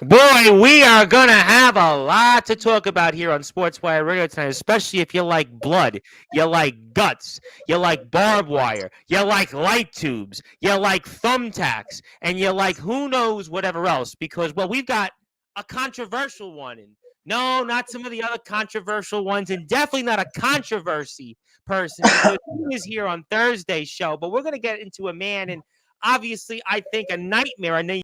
Boy, we are going to have a lot to talk about here on Sportswire Radio tonight, especially if you like blood, you like guts, you like barbed wire, you like light tubes, you like thumbtacks, and you like who knows whatever else. Because, well, we've got a controversial one. And no, not some of the other controversial ones, and definitely not a controversy person because he was here on Thursday's show. But we're going to get into a man, and obviously, I think a nightmare. I know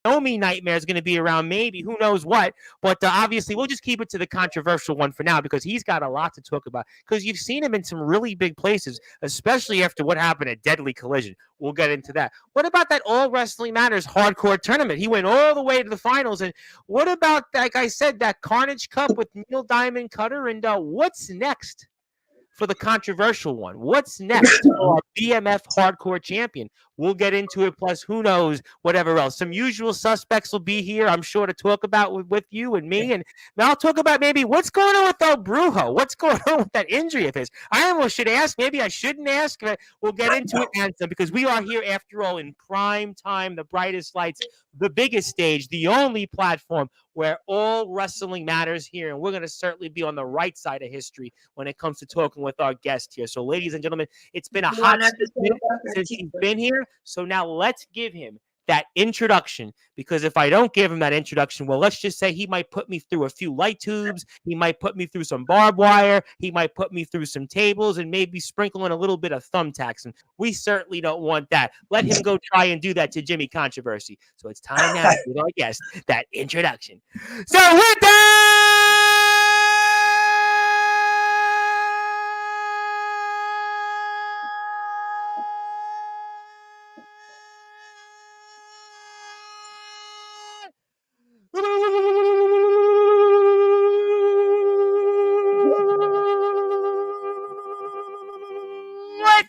Naomi nightmare is going to be around maybe who knows what, but obviously we'll just keep it to the controversial one for now because he's got a lot to talk about because you've seen him in some really big places, especially after what happened at Deadly Collision. We'll get into that. What about that All Wrestling Matters hardcore tournament? He went all the way to the finals. And what about, like I said, that Carnage Cup with Neil Diamond Cutter? And what's next for the controversial one? What's next for our BMF hardcore champion? We'll get into it. Plus, who knows, whatever else. Some usual suspects will be here, I'm sure, to talk about with you and me. And I'll talk about maybe what's going on with El Brujo. What's going on with that injury of his? I almost should ask. Maybe I shouldn't ask. We'll get into it, Anthem, because we are here, after all, in prime time, the brightest lights, the biggest stage, the only platform where all wrestling matters here. And we're going to certainly be on the right side of history when it comes to talking with our guest here. So, ladies and gentlemen, it's been a hot minute since he's been here. So now let's give him that introduction, because if I don't give him that introduction, well, let's just say he might put me through a few light tubes. He might put me through some barbed wire. He might put me through some tables and maybe sprinkle in a little bit of thumbtacks. And we certainly don't want that. Let him go try and do that to Jimmy Controversy. So it's time now to give our guest that introduction. So with that,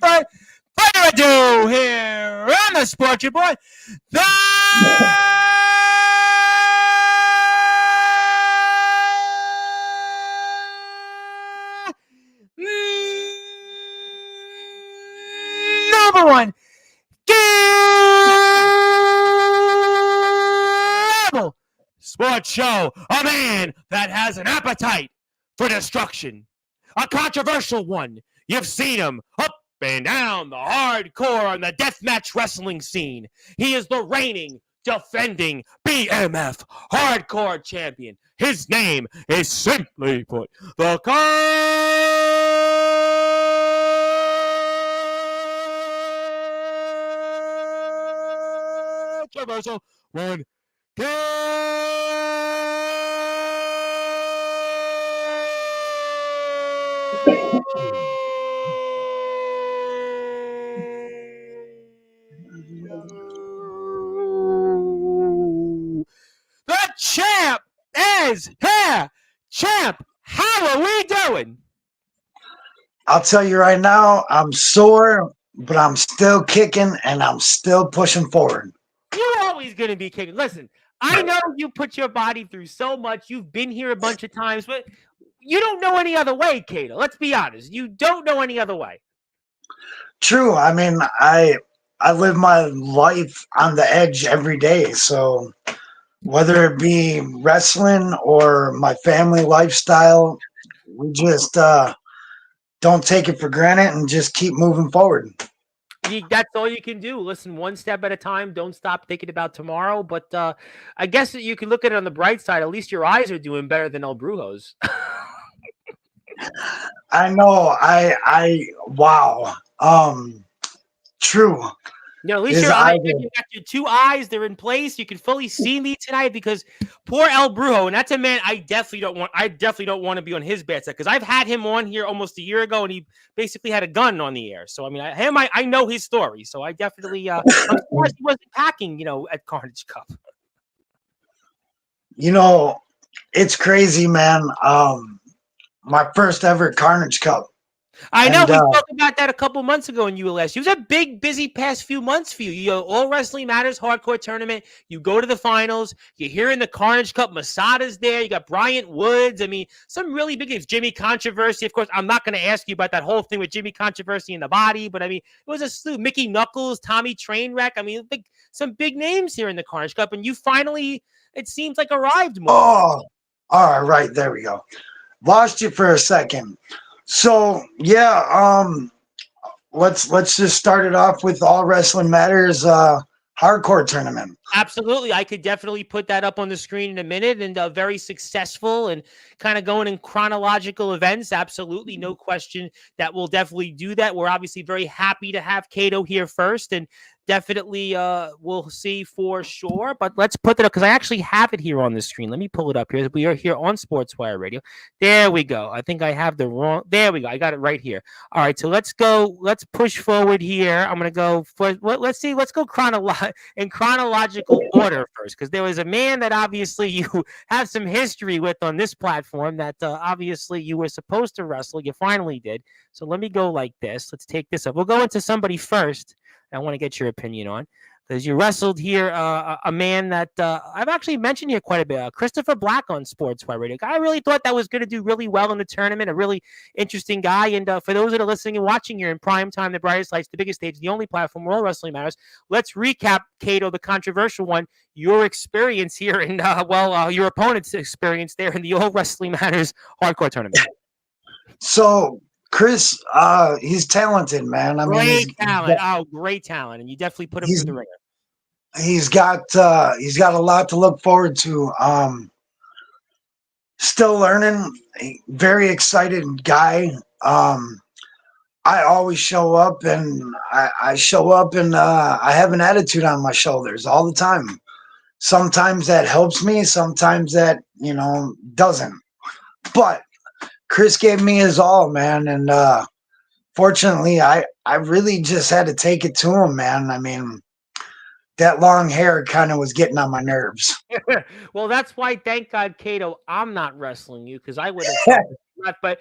without further ado, here on the Sports Report, the number one cable sports show, a man that has an appetite for destruction, a controversial one. You've seen him up and down the hardcore and the deathmatch wrestling scene. He is the reigning, defending BMF hardcore champion. His name is, simply put, the controversial one. The champ is here. Champ, how are we doing? I'll tell you right now, I'm sore, but I'm still kicking and I'm still pushing forward. You're always going to be kicking. Listen, I know you put your body through so much. You've been here a bunch of times, but you don't know any other way, Kato. Let's be honest. You don't know any other way. True. I mean, I live my life on the edge every day. So whether it be wrestling or my family lifestyle, we just don't take it for granted and just keep moving forward. That's all you can do. Listen, one step at a time. Don't stop thinking about tomorrow. But I guess that you can look at it on the bright side. At least your eyes are doing better than El Brujo's. I know. Wow. True. You know, at least your eyes, you got your two eyes, they're in place. You can fully see me tonight, because poor El Brujo, and that's a man I definitely don't want to be on his bad side, because I've had him on here almost a year ago and he basically had a gun on the air. So I mean, I know his story. So I definitely I'm surprised he wasn't packing, at Carnage Cup. It's crazy, man. My first ever Carnage Cup. I know And we spoke about that a couple months ago in ULS. It was a big, busy past few months for you. You know, All Wrestling Matters hardcore tournament. You go to the finals. You're here in the Carnage Cup. Masada's there. You got Bryant Woods. I mean, some really big names. Jimmy Controversy. Of course, I'm not going to ask you about that whole thing with Jimmy Controversy in the body, but I mean, it was a slew. Mickey Knuckles, Tommy Trainwreck. I mean, some big names here in the Carnage Cup, and you finally, it seems like, arrived more. oh, all right, there we go. Lost you for a second. So yeah, let's just start it off with All Wrestling Matters hardcore tournament. Absolutely. I could definitely put that up on the screen in a minute, and very successful and kind of going in chronological events. Absolutely. No question that we'll definitely do that. We're obviously very happy to have Kato here first, and definitely we'll see for sure. But let's put that up because I actually have it here on the screen. Let me pull it up here. We are here on Sportswire Radio. There we go. I think I have the wrong. There we go. I got it right here. All right. So let's go. Let's push forward here. I'm going to go for, let's see. Let's go in chronological order first, because there was a man that obviously you have some history with on this platform that obviously you were supposed to wrestle. You finally did. So let me go like this. Let's take this up. We'll go into somebody first I want to get your opinion on, because you wrestled here a man that I've actually mentioned here quite a bit, Christopher Black on Sportswire Radio. I really thought that was going to do really well in the tournament, a really interesting guy. And for those that are listening and watching here in prime time, the brightest lights, the biggest stage, the only platform where all wrestling matters, let's recap, Kato, the controversial one, your experience here and, your opponent's experience there in the All Wrestling Matters hardcore tournament. So Chris, he's talented, man. I mean, great talent. Great talent, and you definitely put him through the ringer. He's got a lot to look forward to. Still learning. Very excited guy. I always show up, and I show up, and I have an attitude on my shoulders all the time. Sometimes that helps me. Sometimes that doesn't. But Chris gave me his all, man, and fortunately, I really just had to take it to him, man. I mean, that long hair kind of was getting on my nerves. Well, that's why, thank God, Kato, I'm not wrestling you, because I would have left. But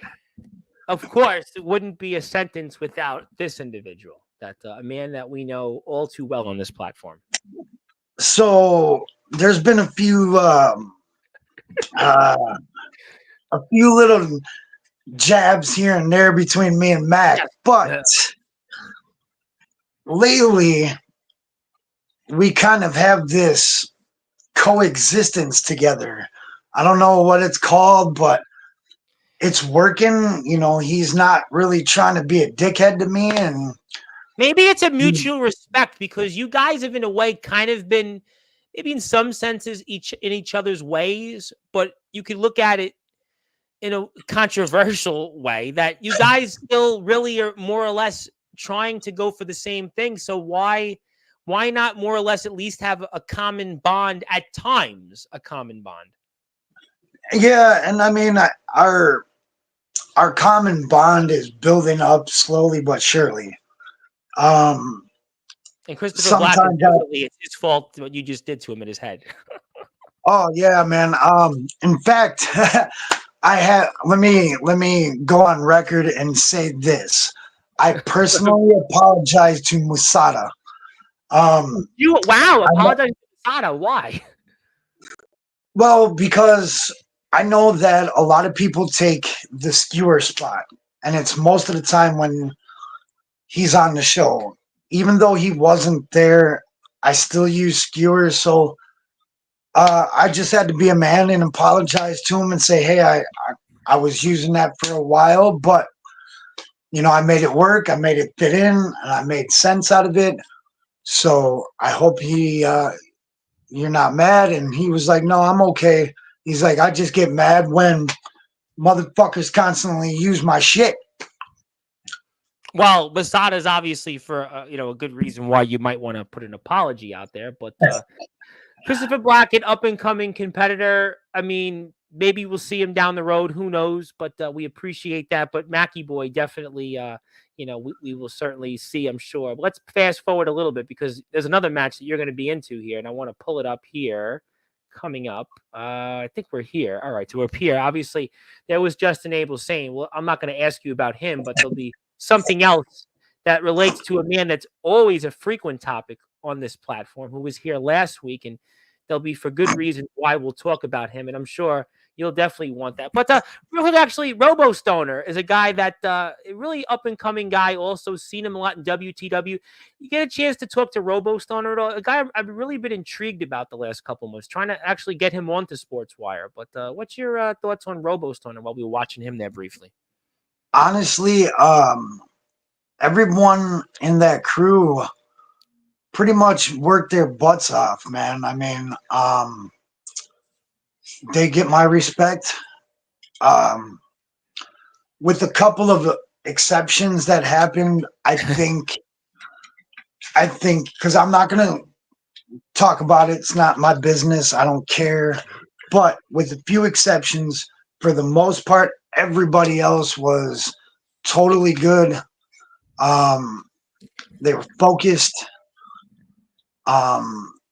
of course, it wouldn't be a sentence without this individual, that a man that we know all too well on this platform. So there's been a few little jabs here and there between me and Mac, but lately we kind of have this coexistence together. I don't know what it's called, but it's working. He's not really trying to be a dickhead to me, and maybe it's a mutual respect, because you guys have in a way kind of been maybe in some senses in each other's ways, but you could look at it in a controversial way that you guys still really are more or less trying to go for the same thing. So why not more or less at least have a common bond at times, a common bond? Yeah, and I mean, our common bond is building up slowly but surely. And Christopher Black, it's his fault what you just did to him in his head. Oh yeah, man. In fact, let me go on record and say this. I personally apologize to Musada. Apologize to Musada. Why? Well, because I know that a lot of people take the skewer spot, and it's most of the time when he's on the show. Even though he wasn't there, I still use skewers. So I just had to be a man and apologize to him and say, hey, I was using that for a while, but I made it work. I made it fit in, and I made sense out of it. So I hope you're not mad. And he was like, no, I'm okay. He's like, I just get mad when motherfuckers constantly use my shit. Well, Masada's obviously for a good reason why you might want to put an apology out there. But Christopher Black, an up and coming competitor. I mean, maybe we'll see him down the road. Who knows? But we appreciate that. But Mackie Boy, definitely, we will certainly see, I'm sure. But let's fast forward a little bit, because there's another match that you're going to be into here, and I want to pull it up here. coming up. I think we're here. All right, so we're here. Obviously, there was Justin Abel saying, well, I'm not going to ask you about him, but there'll be something else that relates to a man that's always a frequent topic on this platform, who was here last week, and there'll be for good reason why we'll talk about him, and I'm sure you'll definitely want that. But real quick, actually, Robo Stoner is a guy that a really up and coming guy. Also seen him a lot in WTW. You get a chance to talk to Robo Stoner at all? A guy I've really been intrigued about the last couple of months, trying to actually get him onto Sportswire. But what's your thoughts on Robo Stoner while we were watching him there briefly? Honestly, everyone in that crew pretty much worked their butts off, man. I mean, they get my respect. With a couple of exceptions that happened, I think because I'm not gonna talk about it. It's not my business. I don't care. But with a few exceptions, for the most part, everybody else was totally good. They were focused.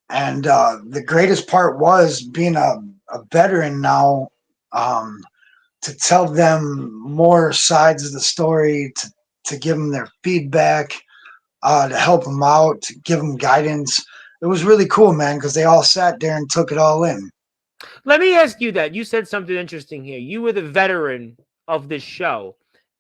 And the greatest part was being a veteran now, to tell them more sides of the story, to give them their feedback, to help them out, to give them guidance. It was really cool, man, because they all sat there and took it all in. Let me ask you that. You said something interesting here. You were the veteran of this show,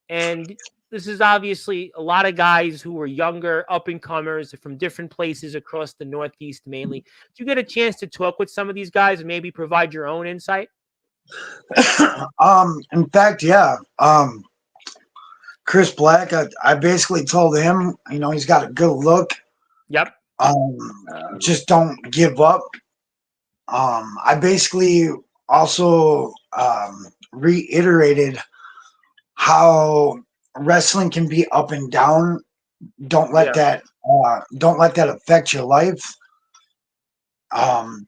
and this is obviously a lot of guys who were younger, up and comers from different places across the Northeast mainly. Do you get a chance to talk with some of these guys and maybe provide your own insight? In fact, yeah. Chris Black, I basically told him, he's got a good look. Yep. Just don't give up. I basically also reiterated how wrestling can be up and down. Don't let that affect your life.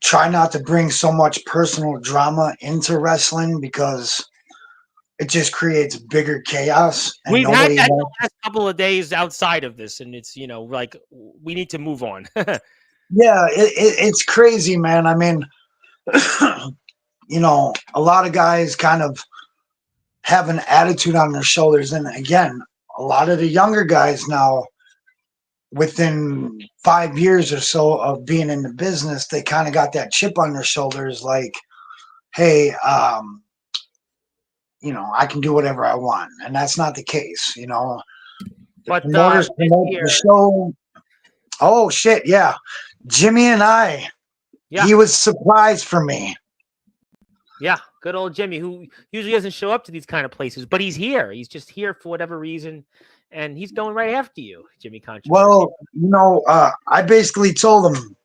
Try not to bring so much personal drama into wrestling, because it just creates bigger chaos. And we've had that the last couple of days outside of this, and it's like we need to move on. Yeah, it's crazy, man. I mean, a lot of guys kind of have an attitude on their shoulders, and again, a lot of the younger guys now, within 5 years or so of being in the business, they kind of got that chip on their shoulders, like, hey, I can do whatever I want, and that's not the case. But promoters promote the show. Oh shit, yeah, Jimmy and I. Yeah. He was surprised for me. Yeah, good old Jimmy, who usually doesn't show up to these kind of places, but he's here. He's just here for whatever reason, and he's going right after you, Jimmy Controversy. Well, I basically told him,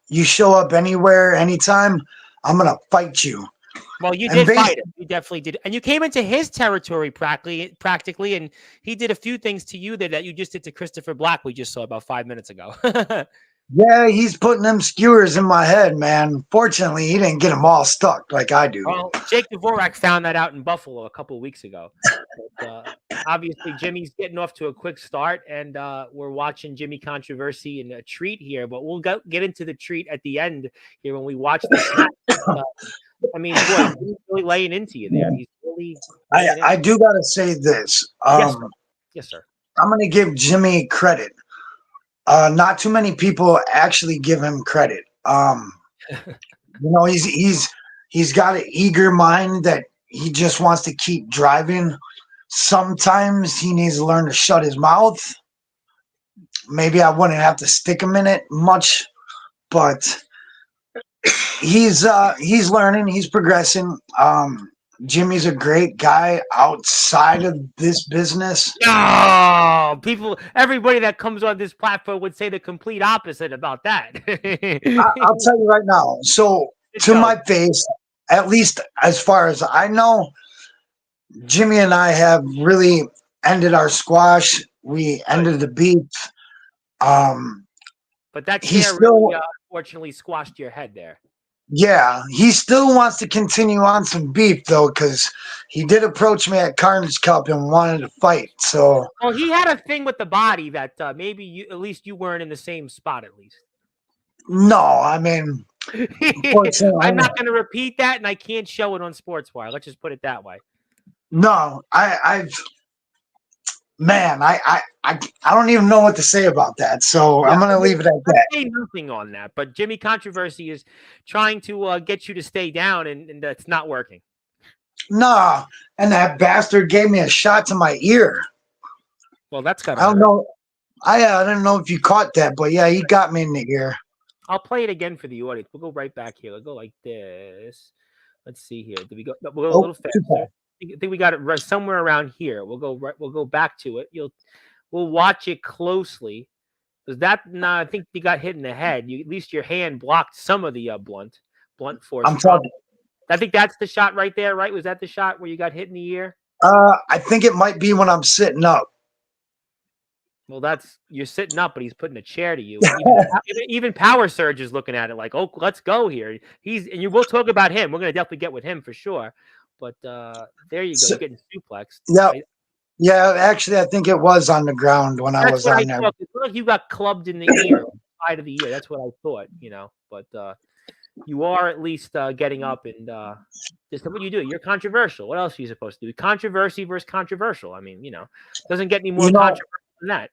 you show up anywhere, anytime, I'm going to fight you. Well, you did fight him. You definitely did. And you came into his territory practically, and he did a few things to you that you just did to Christopher Black we just saw about 5 minutes ago. Yeah, he's putting them skewers in my head, man. Fortunately, he didn't get them all stuck like I do. Well, Jake Dvorak found that out in Buffalo a couple of weeks ago. But, obviously, Jimmy's getting off to a quick start, and we're watching Jimmy Controversy in a treat here. But we'll get into the treat at the end here when we watch this match. I mean, boy, he's really laying into you there. He's really. I do got to say this. Yes, sir. I'm going to give Jimmy credit. Not too many people actually give him credit. He's got an eager mind that he just wants to keep driving. Sometimes he needs to learn to shut his mouth. Maybe I wouldn't have to stick him in it much, but he's learning. He's progressing. Jimmy's a great guy outside of this business. Oh, everybody that comes on this platform would say the complete opposite about that. I'll tell you right now. So, my face, at least as far as I know, Jimmy and I have really ended our squash. We ended the beef. But that chair really, unfortunately, squashed your head there. Yeah, he still wants to continue on some beef, though, because he did approach me at Carnage Cup and wanted to fight. So, well, he had a thing with the body that maybe at least you weren't in the same spot, at least. No, I mean, I'm Unfortunately, not going to repeat that, and I can't show it on Sportswire. Let's just put it that way. no, man, I don't even know what to say about that. So Yeah, I'm gonna leave it at I that. say nothing on that, but Jimmy Controversy is trying to get you to stay down, and that's not working. Nah, and that bastard gave me a shot to my ear. Well, that's got to I don't hurt. know. I don't know if you caught that, but yeah, he got me in the ear. I'll play it again for the audience. We'll go right back here. We'll go like this. Let's see here. Did we go? No, we'll go a Oh, little faster. I think we got it right somewhere around here. We'll go right. We'll go back to it. We'll watch it closely. Because that, I think you got hit in the head. At least your hand blocked some of the blunt force I'm trauma. talking. I think that's the shot right there, right? Was that the shot where you got hit in the ear? I think it might be when I'm sitting up. Well, you're sitting up, but he's putting a chair to you. And even Power Surge is looking at it like, oh, let's go here. We'll talk about him. We're gonna definitely get with him for sure. But there you go. So, You're getting suplexed. yeah, Right? yeah. Actually, I think it was on the ground when I That's was what I on there. thought. It looked like you got clubbed in the ear, side of the ear. That's what I thought. But you are at least getting up and just what you do. You're controversial. What else are you supposed to do? Controversy versus controversial. I mean, doesn't get any more You know, controversial than that.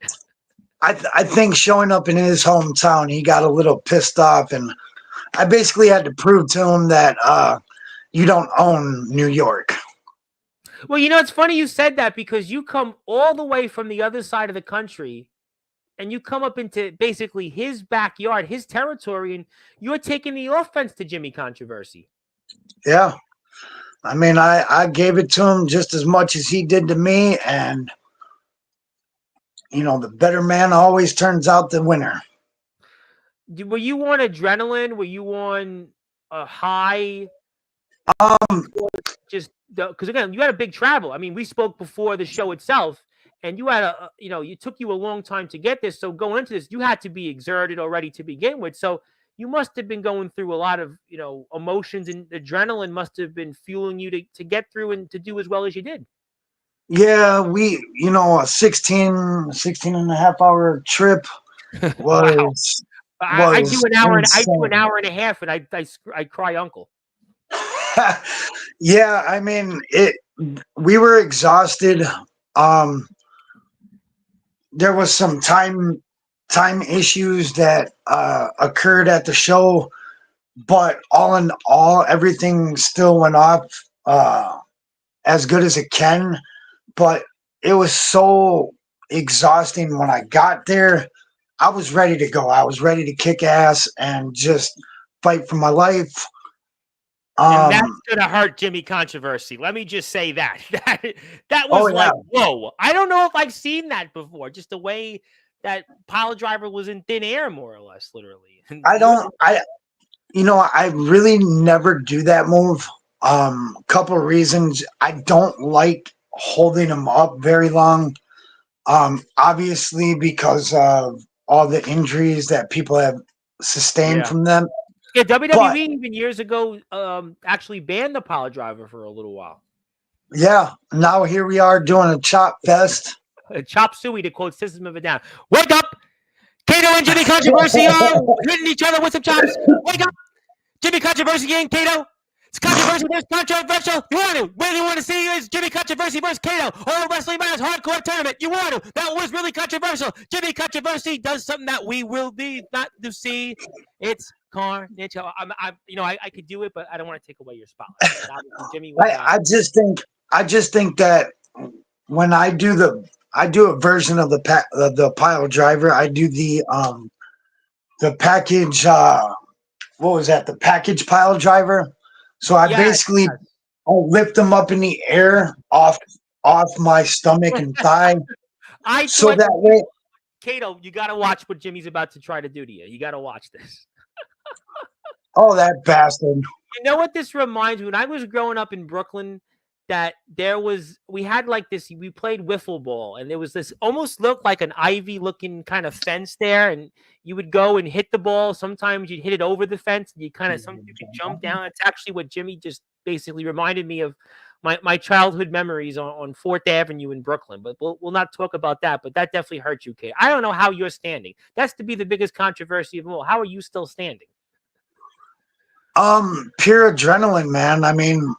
I think showing up in his hometown, he got a little pissed off, and I basically had to prove to him that you don't own New York. Well, it's funny you said that because you come all the way from the other side of the country and you come up into basically his backyard, his territory, and you're taking the offense to Jimmy Controversy. Yeah. I mean, I gave it to him just as much as he did to me, and the better man always turns out the winner. Were you on adrenaline? Were you on a high? Just because again, you had a big travel. I mean, we spoke before the show itself, and you had it took you a long time to get this. So going into this, you had to be exerted already to begin with. So you must have been going through a lot of emotions, and adrenaline must have been fueling you to get through and to do as well as you did. Yeah, a 16 and a half hour trip Wow. was I do an hour and I do an insane. hour and a half, and I cry uncle. Yeah, I mean we were exhausted. There was some time issues that occurred at the show, but all in all, everything still went off as good as it can. But it was so exhausting when I got there. I was ready to go. I was ready to kick ass and just fight for my life. And that's gonna hurt Jimmy Controversy. Let me just say that. That was like, whoa. I don't know if I've seen that before. Just the way that pile driver was in thin air, more or less, literally. I really never do that move. Couple of reasons. I don't like holding them up very long. Obviously because of all the injuries that people have sustained from them. Yeah, WWE even years ago actually banned the pile driver for a little while. Yeah, now here we are doing a chop fest. A chop suey, to quote System of a Down. Wake up! Kato and Jimmy Controversy are hitting each other with some chops. Wake up! Jimmy Controversy and Kato. It's controversial versus controversial. You want to? What you want to see is Jimmy Controversy versus Kato. All Wrestling Matters Hardcore Tournament. You want to? That was really controversial. Jimmy Controversy does something that we will be not to see. It's carnage. I could do it, but I don't want to take away your spotlight. Jimmy was, I just think that when I do a version of the pile driver, I do the package. What was that? The package pile driver. So I basically I'll lift them up in the air off my stomach and thigh. So that way, Kato, you got to watch what Jimmy's about to try to do to you. You got to watch this. Oh, that bastard. You know what this reminds me? When I was growing up in Brooklyn, that we had like this, we played wiffle ball, and there was this almost looked like an ivy looking kind of fence there, and you would go and hit the ball. Sometimes you'd hit it over the fence, and you could jump down. It's actually what Jimmy just basically reminded me of my childhood memories on 4th Avenue in Brooklyn. But we'll not talk about that, but that definitely hurt you, Kate. I don't know how you're standing. That's to be the biggest controversy of all. How are you still standing? Pure adrenaline, man. I mean,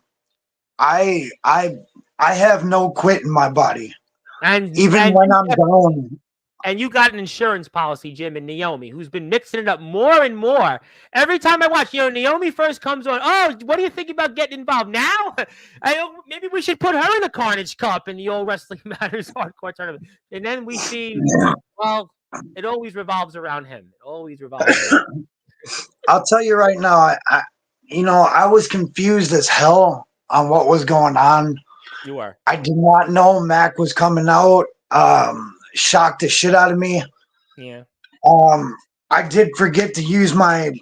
I I I have no quit in my body. And Even and when you I'm def- down. and you got an insurance policy, Jim, and Naomi, who's been mixing it up more and more. Every time I watch, Naomi first comes on. Oh, what do you think about getting involved now? Maybe we should put her in the Carnage Cup in the old Wrestling Matters Hardcore tournament. And then we see, well, it always revolves around him. It always revolves around. I'll tell you right now, I was confused as hell on what was going on. You are. I did not know Mac was coming out. Shocked the shit out of me. Yeah. I did forget to use my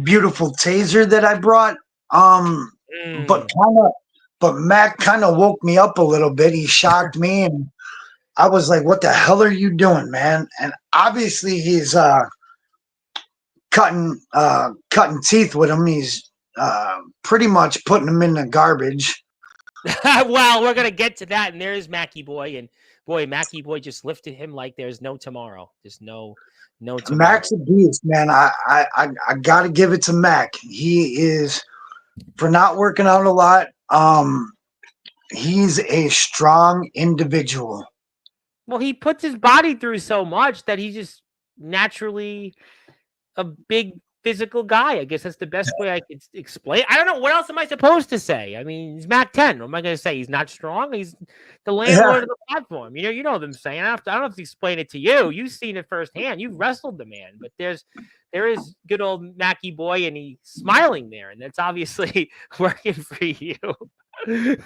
beautiful taser that I brought. But Mm. Mac kind of woke me up a little bit. He shocked me, and I was like, "What the hell are you doing, man?" And obviously, he's cutting teeth with him. He's pretty much putting him in the garbage. Well, we're gonna get to that, and there's Mackie Boy, and boy, Mackie Boy just lifted him like there's no tomorrow. There's no tomorrow. Mac's a beast, man. I got to give it to Mac. He is, for not working out a lot. He's a strong individual. Well, he puts his body through so much that he's just naturally a big physical guy. I guess that's the best way I could explain. I don't know. What else am I supposed to say? I mean, he's Mac 10. What am I going to say? He's not strong. He's the landlord of the platform. You know what I'm saying. I don't have to explain it to you. You've seen it firsthand. You've wrestled the man. But there is good old Mackie Boy, and he's smiling there, and that's obviously working for you. And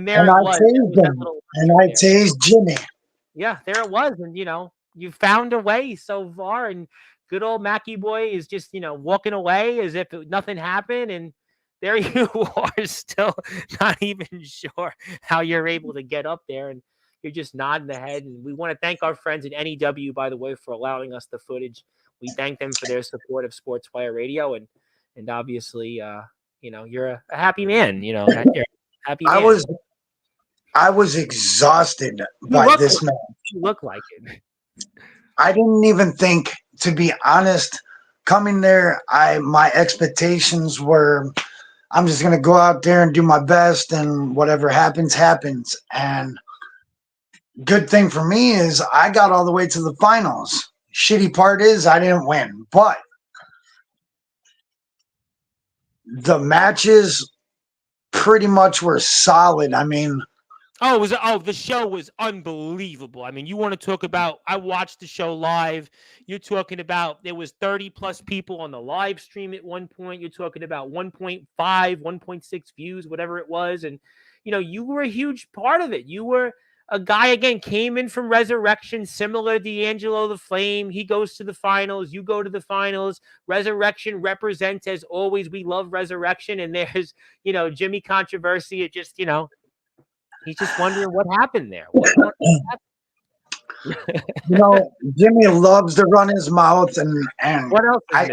there And it I was. tased him. And I tased Jimmy. Yeah, there it was. And, you found a way so far. And good old Mackie Boy is just, walking away as if nothing happened. And there you are, still not even sure how you're able to get up there. And you're just nodding the head. And we want to thank our friends at NEW, by the way, for allowing us the footage. We thank them for their support of Sportswire Radio. And obviously, you're a happy man. You're a happy man. I was exhausted by this match. You look like it. I didn't even think, to be honest, coming there, my expectations were, I'm just gonna go out there and do my best, and whatever happens, happens. And good thing for me is I got all the way to the finals. Shitty part is I didn't win, but the matches pretty much were solid. I mean, the show was unbelievable. I mean, you want to talk about, I watched the show live. You're talking about there was 30 plus people on the live stream at one point. You're talking about 1.5, 1.6 views, whatever it was. And, you were a huge part of it. You were a guy, again, came in from Resurrection, similar to D'Angelo the Flame. He goes to the finals. You go to the finals. Resurrection represents, as always, we love Resurrection. And there's, Jimmy Controversy. It just, he's just wondering what happened there. What happened? Jimmy loves to run his mouth, and What else is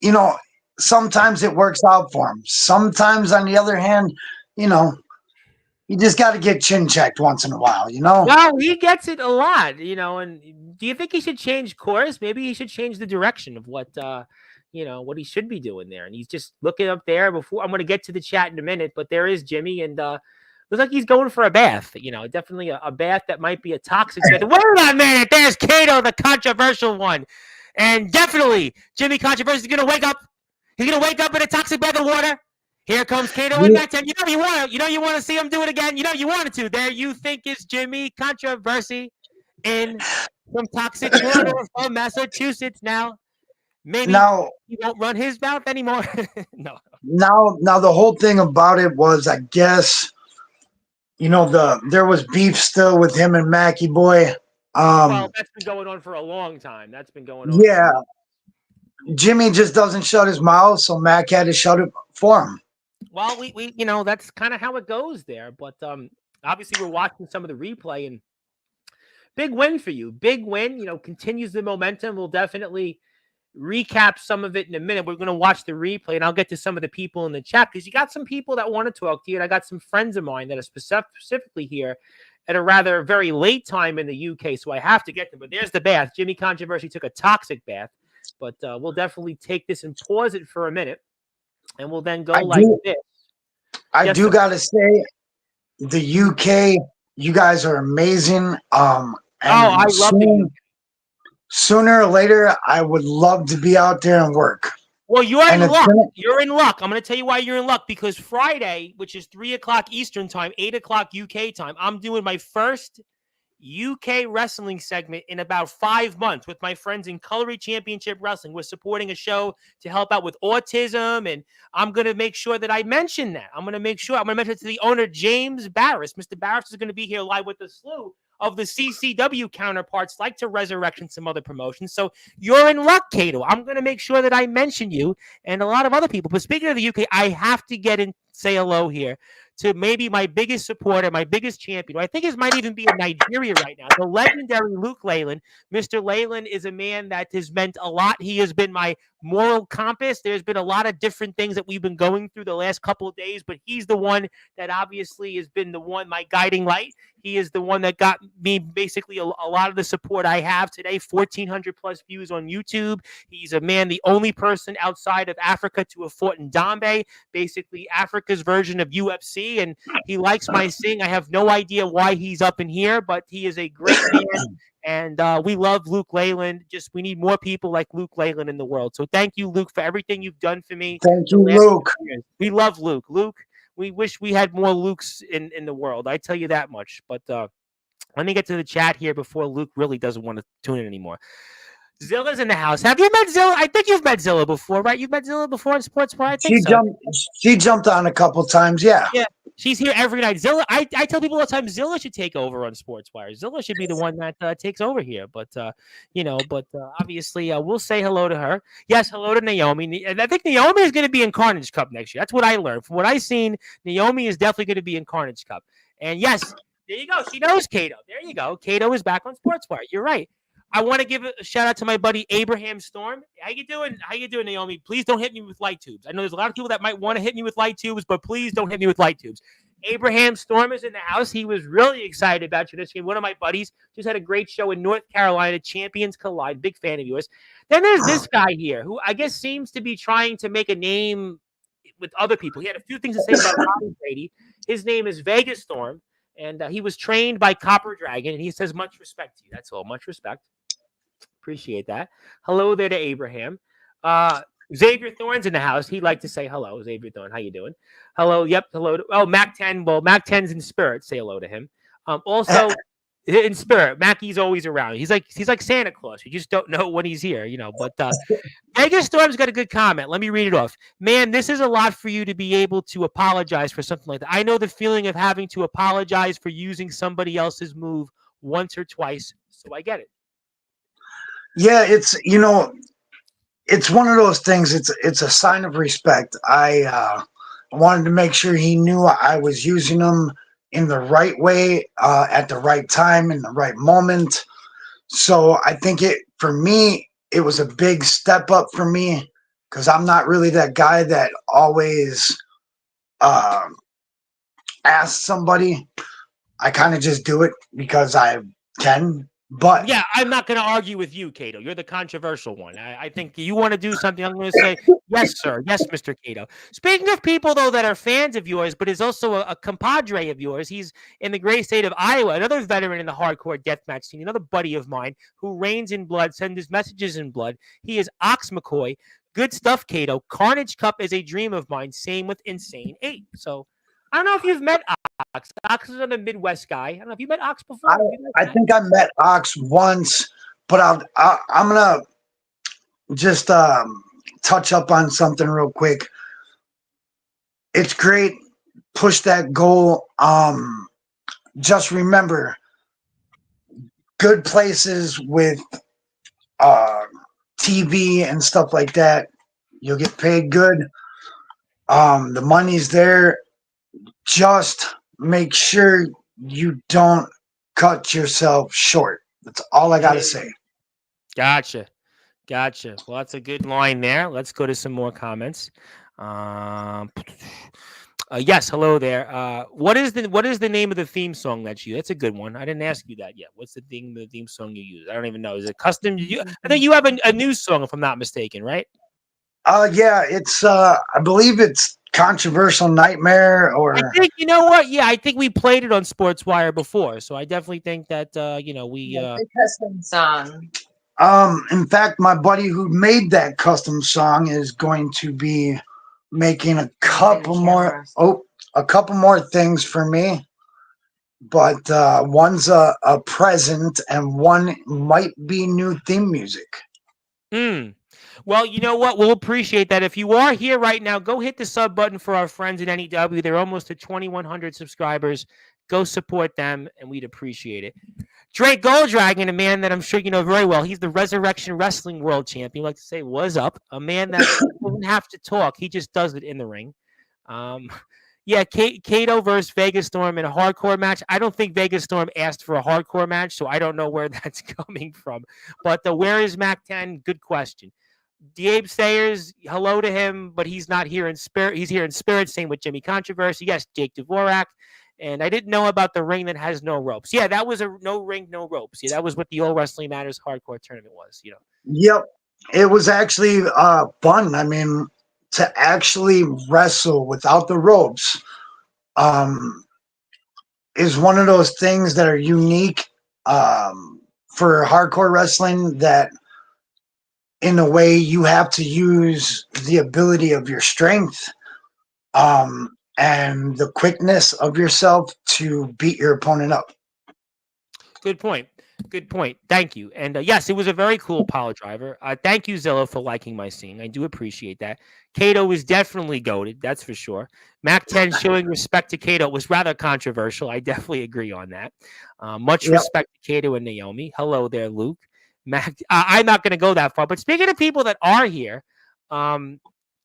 new? Sometimes it works out for him. Sometimes, on the other hand, you just got to get chin checked once in a while. Well, he gets it a lot, and do you think he should change course? Maybe he should change the direction of what he should be doing there. And he's just looking up there before. I'm going to get to the chat in a minute, but there is Jimmy, and looks like he's going for a bath. Definitely a bath that might be a toxic bath. Wait a minute, there's Kato, the controversial one, and definitely Jimmy Controversy is going to wake up. He's going to wake up in a toxic bath of water. Here comes Kato in that 10. You want to see him do it again. You wanted to. There you think is Jimmy Controversy in some toxic water from Massachusetts now. Maybe he won't run his mouth anymore. No. Now the whole thing about it was, I guess, there was beef still with him and Mackie Boy. Well, that's been going on for a long time. That's been going on. Yeah. Jimmy just doesn't shut his mouth, so Mac had to shut it for him. Well, we that's kind of how it goes there. But obviously we're watching some of the replay, and big win for you. Big win, continues the momentum. We'll definitely recap some of it in a minute. We're going to watch the replay, and I'll get to some of the people in the chat, because you got some people that want to talk to you, and I got some friends of mine that are specifically here at a rather very late time in the UK, so I have to get them. But there's the bath. Jimmy Controversy took a toxic bath, but we'll definitely take this and pause it for a minute. and we'll then go I like do. this. I Yes, sir. do gotta say, the UK, you guys are amazing. Oh, I And love the UK. sooner or later, I would love to be out there and work. Well, you're And in it's luck. gonna, You're in luck. I'm going to tell you why you're in luck, because Friday, which is 3 o'clock Eastern time, 8 o'clock UK time, I'm doing my first UK wrestling segment in about 5 months with my friends in Colory Championship Wrestling. We're supporting a show to help out with autism, and I'm going to make sure that I mention that. I'm going to mention it to the owner, James Barris. Mr. Barris is going to be here live with a slew of the CCW counterparts, like to Resurrection, some other promotions. So you're in luck, Kato. I'm going to make sure that I mention you and a lot of other people. But speaking of the UK, I have to get in, say hello here to maybe my biggest supporter, my biggest champion. I think it might even be in Nigeria right now. The legendary Luke Leyland. Mr. Leyland is a man that has meant a lot. He has been my moral compass. There's been a lot of different things that we've been going through the last couple of days, but he's the one that obviously has been my guiding light. He is the one that got me basically a lot of the support I have today. 1,400 plus views on YouTube. He's a man, the only person outside of Africa to have fought in Dambe, basically Africa's version of UFC, and he likes my sing. I have no idea why he's up in here, but he is a great man, and we love Luke Leyland. Just we need more people like Luke Leyland in the world. So thank you, Luke, for everything you've done for me thank the you, last Luke. years. We love Luke. Luke, we wish we had more Lukes in the world. I tell you that much. But let me get to the chat here before Luke really doesn't want to tune in anymore. Zilla's in the house. Have you met Zilla? I think you've met Zilla before, right? You've met Zilla before in Sportswire? I think She so. jumped. She jumped on a couple times. Yeah. Yeah, she's here every night. Zilla, I tell people all the time, Zilla should take over on Sportswire. Zilla should be the one that takes over here. But obviously, we'll say hello to her. Yes, hello to Naomi. And I think Naomi is going to be in Carnage Cup next year. That's what I learned from what I've seen. Naomi is definitely going to be in Carnage Cup. And yes, there you go. She knows Kato. There you go. Kato is back on Sportswire. You're right. I want to give a shout out to my buddy Abraham Storm. How you doing? How you doing, Naomi? Please don't hit me with light tubes. I know there's a lot of people that might want to hit me with light tubes, but please don't hit me with light tubes. Abraham Storm is in the house. He was really excited about you this game. One of my buddies just had a great show in North Carolina, Champions Collide. Big fan of yours. Then there's this guy here who I guess seems to be trying to make a name with other people. He had a few things to say about Ronnie Brady. His name is Vegas Storm, and he was trained by Copper Dragon, and he says much respect to you. That's all. Much respect. Appreciate that. Hello there to Abraham. Xavier Thorne's in the house. He'd like to say hello. Xavier Thorne, how you doing? Hello. Yep. Hello. Mac 10. Well, Mac 10's in spirit. Say hello to him. Also, in spirit, Mackey's always around. He's like Santa Claus. You just don't know when he's here, But Vegas Storm's got a good comment. Let me read it off. Man, this is a lot for you to be able to apologize for something like that. I know the feeling of having to apologize for using somebody else's move once or twice, so I get it. Yeah, it's one of those things. It's a sign of respect. I wanted to make sure he knew I was using him in the right way, at the right time, in the right moment. So I think for me, it was a big step up for me, because I'm not really that guy that always asks somebody. I kind of just do it because I can. But yeah, I'm not going to argue with you, Kato. You're the controversial one. I think you want to do something. I'm going to say, yes, sir. Yes, Mr. Kato. Speaking of people, though, that are fans of yours, but is also a compadre of yours, he's in the great state of Iowa, another veteran in the hardcore deathmatch scene, another buddy of mine who reigns in blood, sends his messages in blood. He is Ox McCoy. Good stuff, Kato. Carnage Cup is a dream of mine. Same with Insane 8. So I don't know if you've met Ox. Ox is a Midwest guy. I don't know if you met Ox before. I think I met Ox once, but I'm gonna just touch up on something real quick. It's great. Push that goal. Just remember, good places with TV and stuff like that. You'll get paid good. The money's there. Just make sure you don't cut yourself short. That's all I got to say. Gotcha. Well, that's a good line there. Let's go to some more comments. Yes, hello there. What is the name of the theme song that you? That's a good one. I didn't ask you that yet. What's the theme song you use? I don't even know. Is it custom? I think you have a new song, if I'm not mistaken, right? Yeah, it's I believe it's Controversial Nightmare I or think you know what? Yeah, I think we played it on Sportswire before, so I definitely think that we Yeah, the custom song. in fact my buddy who made that custom song is going to be making a couple more things for me. But one's a present and one might be new theme music. Mm. Well, you know what? We'll appreciate that. If you are here right now, go hit the sub button for our friends at NEW. They're almost at 2,100 subscribers. Go support them, and we'd appreciate it. Drake Golddragon, a man that I'm sure you know very well. He's the Resurrection Wrestling World Champion. Like to say, "Was up?" A man that doesn't have to talk; he just does it in the ring. Um, yeah, Kato versus Vegas Storm in a hardcore match. I don't think Vegas Storm asked for a hardcore match, so I don't know where that's coming from. But where is Mac 10? Good question. Gabe Sayers, hello to him, but he's not here in spirit. He's here in spirit. Same with Jimmy Controversy. Yes, Jake Dvorak. And I didn't know about the ring that has no ropes. Yeah, that was a no ring, no ropes. Yeah, that was what the All Wrestling Matters hardcore tournament was. Yep, it was actually fun. I mean, to actually wrestle without the ropes um, is one of those things that are unique for hardcore wrestling. That in a way you have to use the ability of your strength and the quickness of yourself to beat your opponent up. Good point. Good point. Thank you. And yes, it was a very cool pile driver. Thank you, Zillow, for liking my scene. I do appreciate that. Kato was definitely goated, that's for sure. Mac 10 showing respect to Kato was rather controversial. I definitely agree on that. Much respect to Kato and Naomi. Hello there, Luke. Mac, I'm not going to go that far. But speaking of people that are here,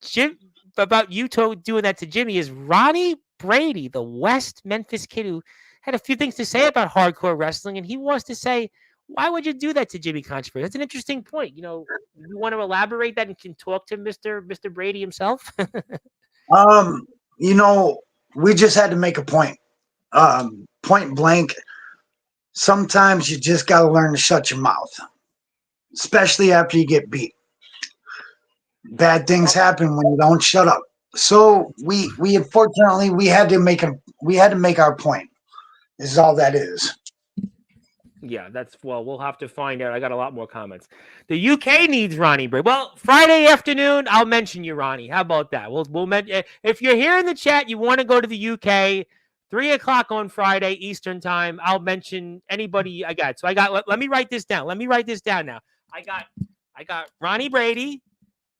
Jim, about you doing that to Jimmy is Ronnie Brady, the West Memphis kid who had a few things to say about hardcore wrestling, and he wants to say, why would you do that to Jimmy Controversy? That's an interesting point. You want to elaborate that and can talk to Mr. Brady himself? um, we just had to make a point. Point blank. Sometimes you just got to learn to shut your mouth, especially after you get beat. Bad things happen when you don't shut up. So we unfortunately we had to make our point. This is all that is. Yeah, we'll have to find out. I got a lot more comments. The UK needs Ronnie Brady. Well, Friday afternoon, I'll mention you, Ronnie. How about that? We'll mention if you're here in the chat, you want to go to the UK, 3:00 on Friday Eastern time. I'll mention anybody I got. So let me write this down. Let me write this down now. I got Ronnie Brady.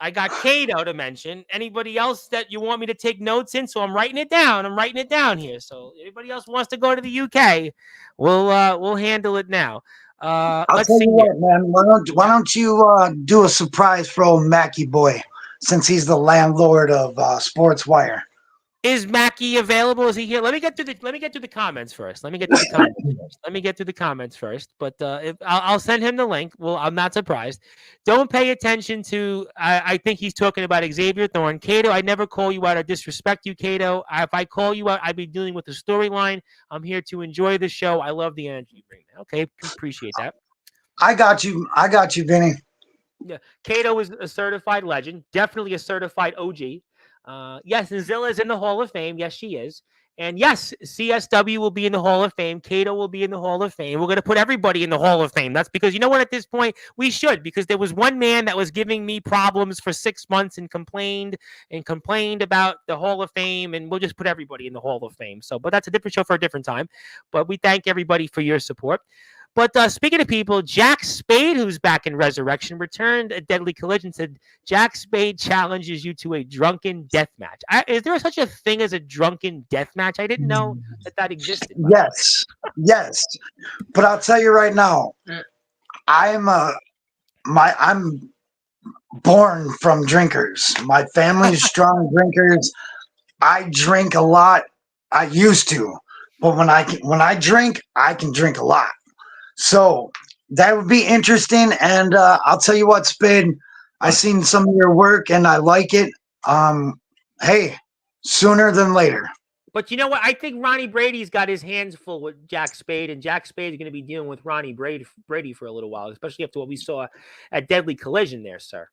I got Kato to mention. Anybody else that you want me to take notes in? So I'm writing it down. I'm writing it down here. So anybody else wants to go to the UK, we'll handle it now. I'll Let's tell see you what, man. Why don't you do a surprise for old Mackie boy, since he's the landlord of Sportswire? Is Mackie available? Is he here? Let me get through the comments first. Let me get through the comments first. But I'll send him the link. Well, I'm not surprised. Don't pay attention to. I think he's talking about Xavier Thorne. Kato, I never call you out or disrespect you, Kato. If I call you out, I'd be dealing with the storyline. I'm here to enjoy the show. I love the energy you bring. Okay, appreciate that. I got you, Vinny. Yeah, Kato is a certified legend. Definitely a certified OG. Yes, Zilla's in the Hall of Fame. Yes, she is. And yes, CSW will be in the Hall of Fame. Kato will be in the Hall of Fame. We're going to put everybody in the Hall of Fame. That's because you know what? At this point, we should, because there was one man that was giving me problems for 6 months and complained about the Hall of Fame, and we'll just put everybody in the Hall of Fame. So, but that's a different show for a different time. But we thank everybody for your support. But speaking of people, Jack Spade, who's back in Resurrection, returned a Deadly Collision, said Jack Spade challenges you to a drunken death match. Is there such a thing as a drunken death match? I didn't know that existed. Yes. But I'll tell you right now, I'm born from drinkers. My family's strong drinkers. I drink a lot. I used to, but when I drink, I can drink a lot. So that would be interesting. And I'll tell you what, Spade, I seen some of your work and I like it. Hey, sooner than later. But you know what? I think Ronnie Brady's got his hands full with Jack Spade, and Jack Spade is going to be dealing with Ronnie Brady for a little while, especially after what we saw at Deadly Collision there, sir.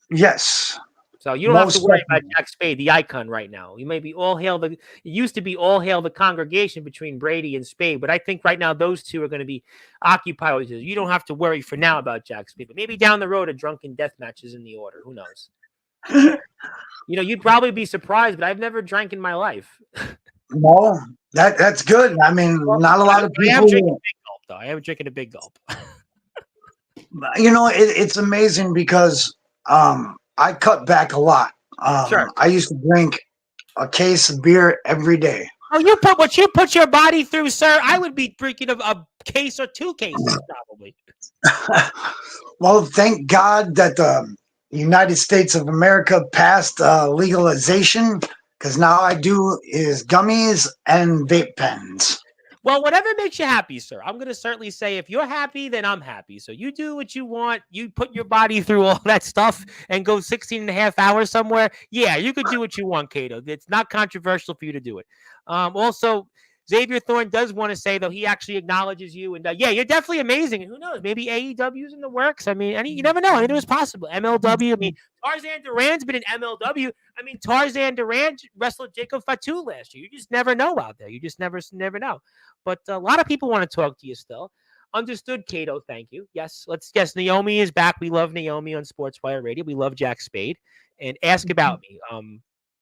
Yes. So you don't have Most to worry about definitely. Jack Spade, the icon right now. You may be all hail the. It used to be all hail the congregation between Brady and Spade, but I think right now those two are going to be occupied with it. You don't have to worry for now about Jack Spade, but maybe down the road a drunken death match is in the order. Who knows? You'd probably be surprised, but I've never drank in my life. No, that's good. I mean, Well, not a lot of I am drinking a people. big gulp, though. I am drinking a big gulp. It's amazing because I cut back a lot. Sure. I used to drink a case of beer every day. Oh, you put your body through, sir. I would be drinking a case or 2 cases probably. Well, thank God that the United States of America passed legalization, because now I do is gummies and vape pens. Well, whatever makes you happy, sir. I'm going to certainly say if you're happy, then I'm happy. So you do what you want. You put your body through all that stuff and go 16 and a half hours somewhere. Yeah, you could do what you want, Kato. It's not controversial for you to do it. Also, Xavier Thorne does want to say, though, he actually acknowledges you. And yeah, you're definitely amazing. And who knows? Maybe AEW's in the works. I mean, you never know. Anything is possible. MLW. I mean, Tarzan Duran's been in MLW. I mean, Tarzan Duran wrestled Jacob Fatu last year. You just never know out there. You just never know. But a lot of people want to talk to you still. Understood, Kato. Thank you. Yes, Naomi is back. We love Naomi on Sportswire Radio. We love Jack Spade. And ask about me.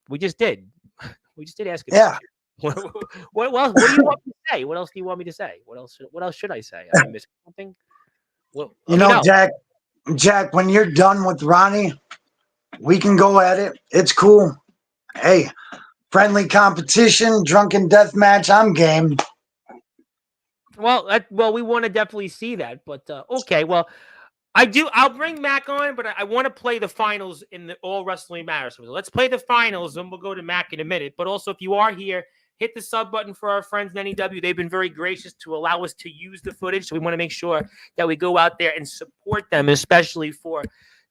We just did. We just did ask about Yeah. what do you want me to say? What else do you want me to say? What else should I say? Am I missing something? Well, Jack, when you're done with Ronnie, we can go at it. It's cool. Hey, friendly competition, drunken death match. I'm game. Well, we want to definitely see that. But okay, well, I'll bring Mac on, but I want to play the finals in the All Wrestling Matters. So let's play the finals, and we'll go to Mac in a minute. But also, if you are here, hit the sub button for our friends in NEW. They've been very gracious to allow us to use the footage. So we want to make sure that we go out there and support them, especially for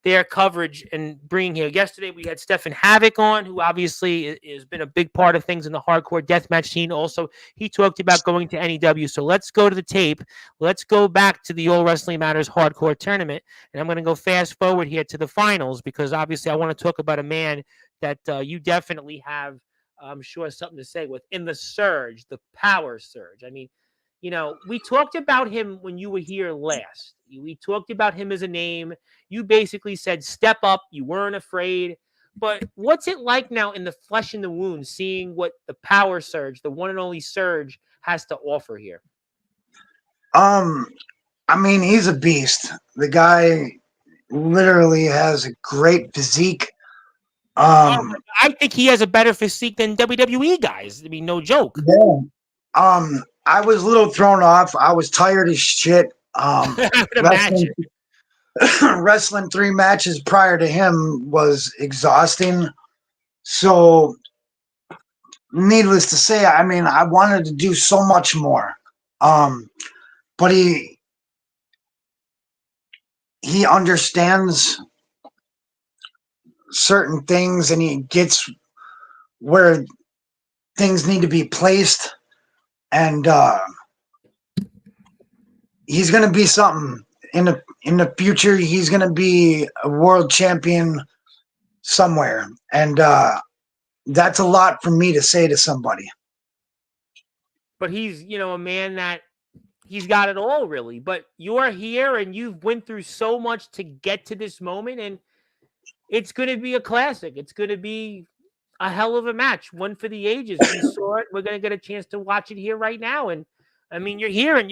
their coverage and bringing here. Yesterday, we had Stefan Havoc on, who obviously has been a big part of things in the hardcore deathmatch scene. Also, he talked about going to NEW. So let's go to the tape. Let's go back to the All Wrestling Matters hardcore tournament. And I'm going to go fast forward here to the finals, because obviously I want to talk about a man that you definitely have, I'm sure, something to say with in the surge, the power surge. I mean, we talked about him when you were here last. We talked about him as a name. You basically said, step up. You weren't afraid. But what's it like now in the flesh in the wound, seeing what the power surge, the one and only surge, has to offer here? I mean, he's a beast. The guy literally has a great physique. I think he has a better physique than WWE guys. I mean, no joke. Yeah. I was a little thrown off. I was tired as shit. I would imagine. Wrestling 3 matches prior to him was exhausting. So, needless to say, I mean, I wanted to do so much more. But he understands certain things, and he gets where things need to be placed, and he's going to be something in the future. He's going to be a world champion somewhere, and that's a lot for me to say to somebody. But he's, a man that he's got it all, really. But you're here, and you've went through so much to get to this moment, and it's going to be a classic. It's going to be a hell of a match, one for the ages. We saw it. We're going to get a chance to watch it here right now. And I mean, you're here, and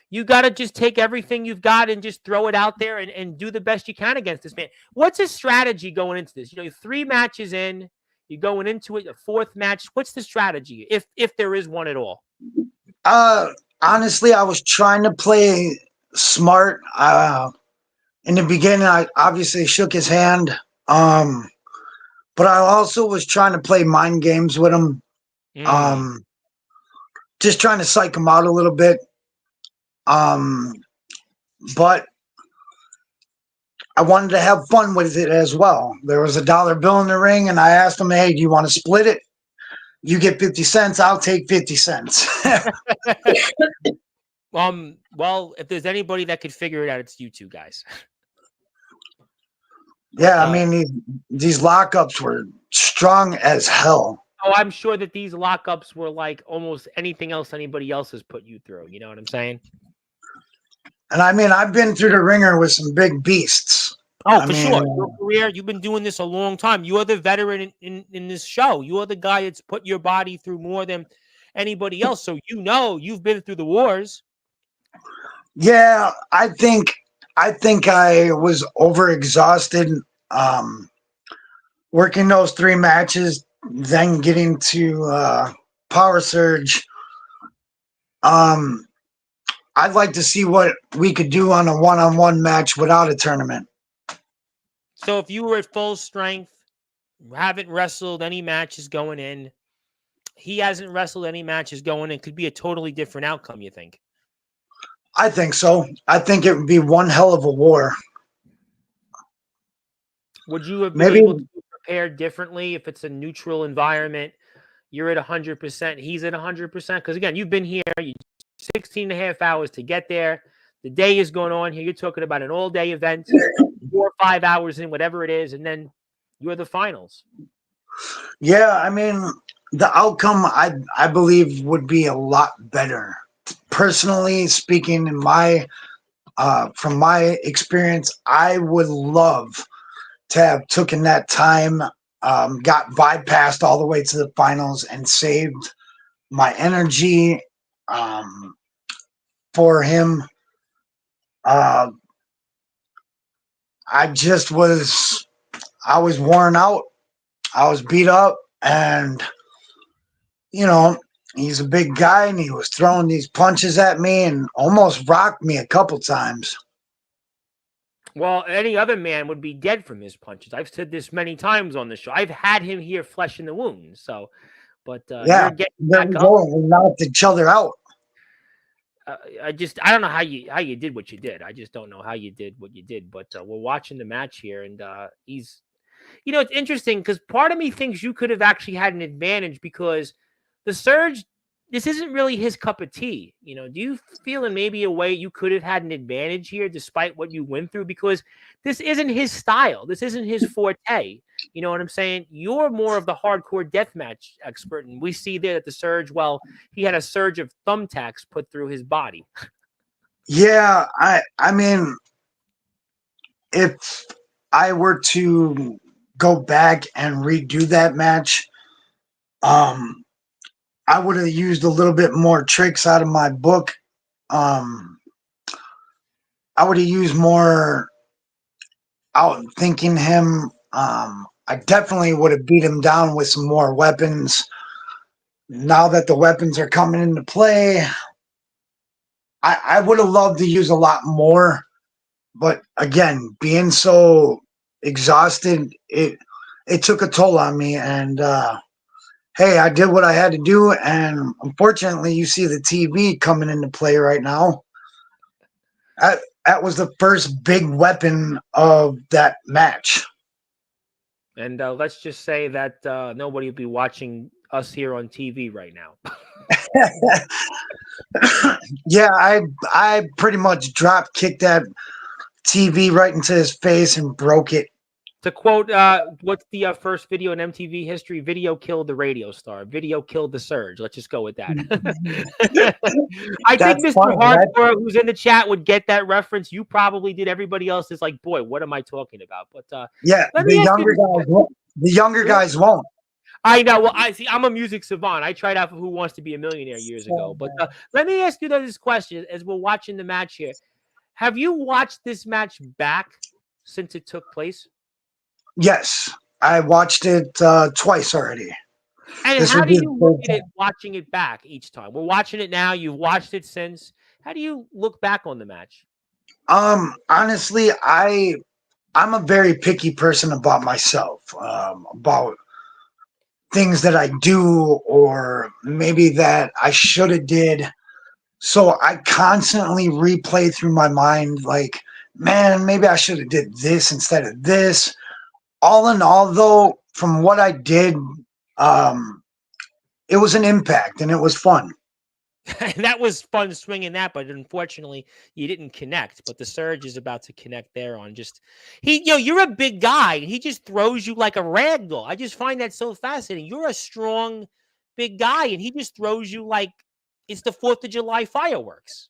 you got to just take everything you've got and just throw it out there and do the best you can against this man. What's his strategy going into this? 3 matches in, you're going into it, a 4th match. What's the strategy, if there is one at all? Honestly, I was trying to play smart. In the beginning, I obviously shook his hand. But I also was trying to play mind games with him. Just trying to psych him out a little bit. But I wanted to have fun with it as well. There was a $1 bill in the ring, and I asked him, hey, do you want to split it? You get 50 cents, I'll take 50 cents. Well, if there's anybody that could figure it out, it's you two guys. Yeah, I mean these lockups were strong as hell. Oh, I'm sure that these lockups were like almost anything else anybody else has put you through. You know what I'm saying? And I mean, I've been through the ringer with some big beasts. Oh, I for mean, sure. Your career, you've been doing this a long time. You are the veteran in this show. You are the guy that's put your body through more than anybody else. So you know you've been through the wars. yeah, I think I was overexhausted working those 3 matches, then getting to Power Surge. I'd like to see what we could do on a one-on-one match without a tournament. So if you were at full strength, haven't wrestled any matches going in, he hasn't wrestled any matches going in, could be a totally different outcome, you think? I think so. I think it would be one hell of a war. Would you have been Maybe, able to prepare differently if it's a neutral environment? You're at 100%, he's at 100%. Because again, you've been here 16 and a half hours to get there. The day is going on here. You're talking about an all-day event, 4 or 5 hours in, whatever it is, and then you're the finals. yeah, I mean, the outcome I believe would be a lot better. Personally speaking, in my from my experience, I would love to have taken that time, got bypassed all the way to the finals, and saved my energy for him. I was worn out. I was beat up, and he's a big guy, and he was throwing these punches at me and almost rocked me a couple times. Well, any other man would be dead from his punches. I've said this many times on the show. I've had him here flesh in the wound. So, but Yeah, you're getting there back we up. go. We knocked each other out. I don't know how you did what you did. I just don't know how you did what you did. But we're watching the match here, and he's, it's interesting because part of me thinks you could have actually had an advantage because the Surge, this isn't really his cup of tea. Do you feel in maybe a way you could have had an advantage here despite what you went through? Because this isn't his style. This isn't his forte. You know what I'm saying? You're more of the hardcore deathmatch expert. And we see there that the Surge, well, he had a surge of thumbtacks put through his body. Yeah, I mean, if I were to go back and redo that match, I would have used a little bit more tricks out of my book. I would have used more out thinking him. I definitely would have beat him down with some more weapons. Now that the weapons are coming into play, I would have loved to use a lot more. But again, being so exhausted, it took a toll on me. And hey, I did what I had to do. And unfortunately, you see the TV coming into play right now. That was the first big weapon of that match. And let's just say that nobody will be watching us here on TV right now. Yeah, I pretty much drop kicked that TV right into his face and broke it. To quote, what's the first video in MTV history? Video killed the radio star. Video killed the Surge. Let's just go with that. I think Mr. Funny, Hardcore, who's in the chat, would get that reference. You probably did. Everybody else is like, boy, what am I talking about? But yeah, the younger guys won't. I know. Well, I'm a music savant. I tried out for Who Wants to Be a Millionaire years ago. But let me ask you this question as we're watching the match here. Have you watched this match back since it took place? Yes, I watched it twice already. And how do you look at it watching it back each time? We're watching it now. You've watched it since. How do you look back on the match? Honestly, I'm a very picky person about myself, about things that I do or maybe that I should have did. So I constantly replay through my mind like, man, maybe I should have did this instead of this. All in all, though, from what I did, it was an impact and it was fun. That was fun swinging that, but unfortunately, you didn't connect. But the Surge is about to connect there on just you're a big guy, and he just throws you like a rag doll. I just find that so fascinating. You're a strong, big guy, and he just throws you like it's the 4th of July fireworks.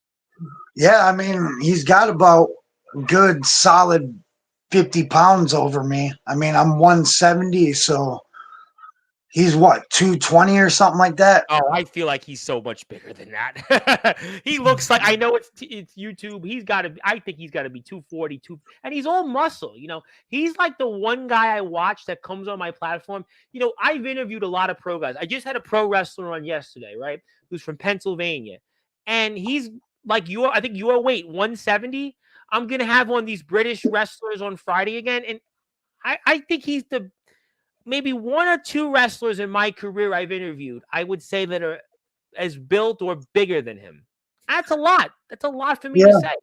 Yeah, I mean, he's got about good solid 50 pounds over me. I mean, I'm 170, so he's what, 220 or something like that? Oh, I feel like he's so much bigger than that. He looks like, I know it's YouTube. I think he's got to be 240, and he's all muscle. He's like the one guy I watch that comes on my platform. I've interviewed a lot of pro guys. I just had a pro wrestler on yesterday, right? Who's from Pennsylvania. And he's like I think your weight, 170. I'm going to have one of these British wrestlers on Friday again. And I think he's maybe one or two wrestlers in my career I've interviewed, I would say, that are as built or bigger than him. That's a lot. That's a lot for me to say.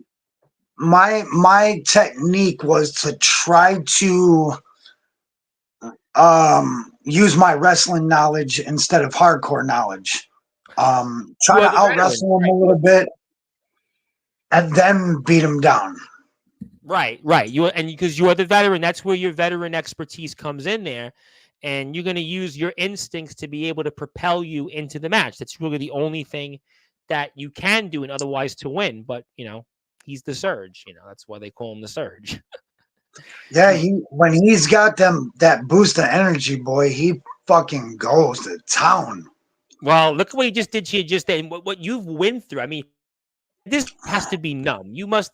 My technique was to try to use my wrestling knowledge instead of hardcore knowledge. Try to out wrestle him a little bit and then beat him down. Right. Because you are the veteran, that's where your veteran expertise comes in there, and you're going to use your instincts to be able to propel you into the match. That's really the only thing that you can do, and otherwise to win. But he's the Surge. That's why they call him the Surge. Yeah, when he's got that boost of energy, boy, he fucking goes to town. Well, look at what he just did to you just then. What you've went through. I mean, this has to be numb. You must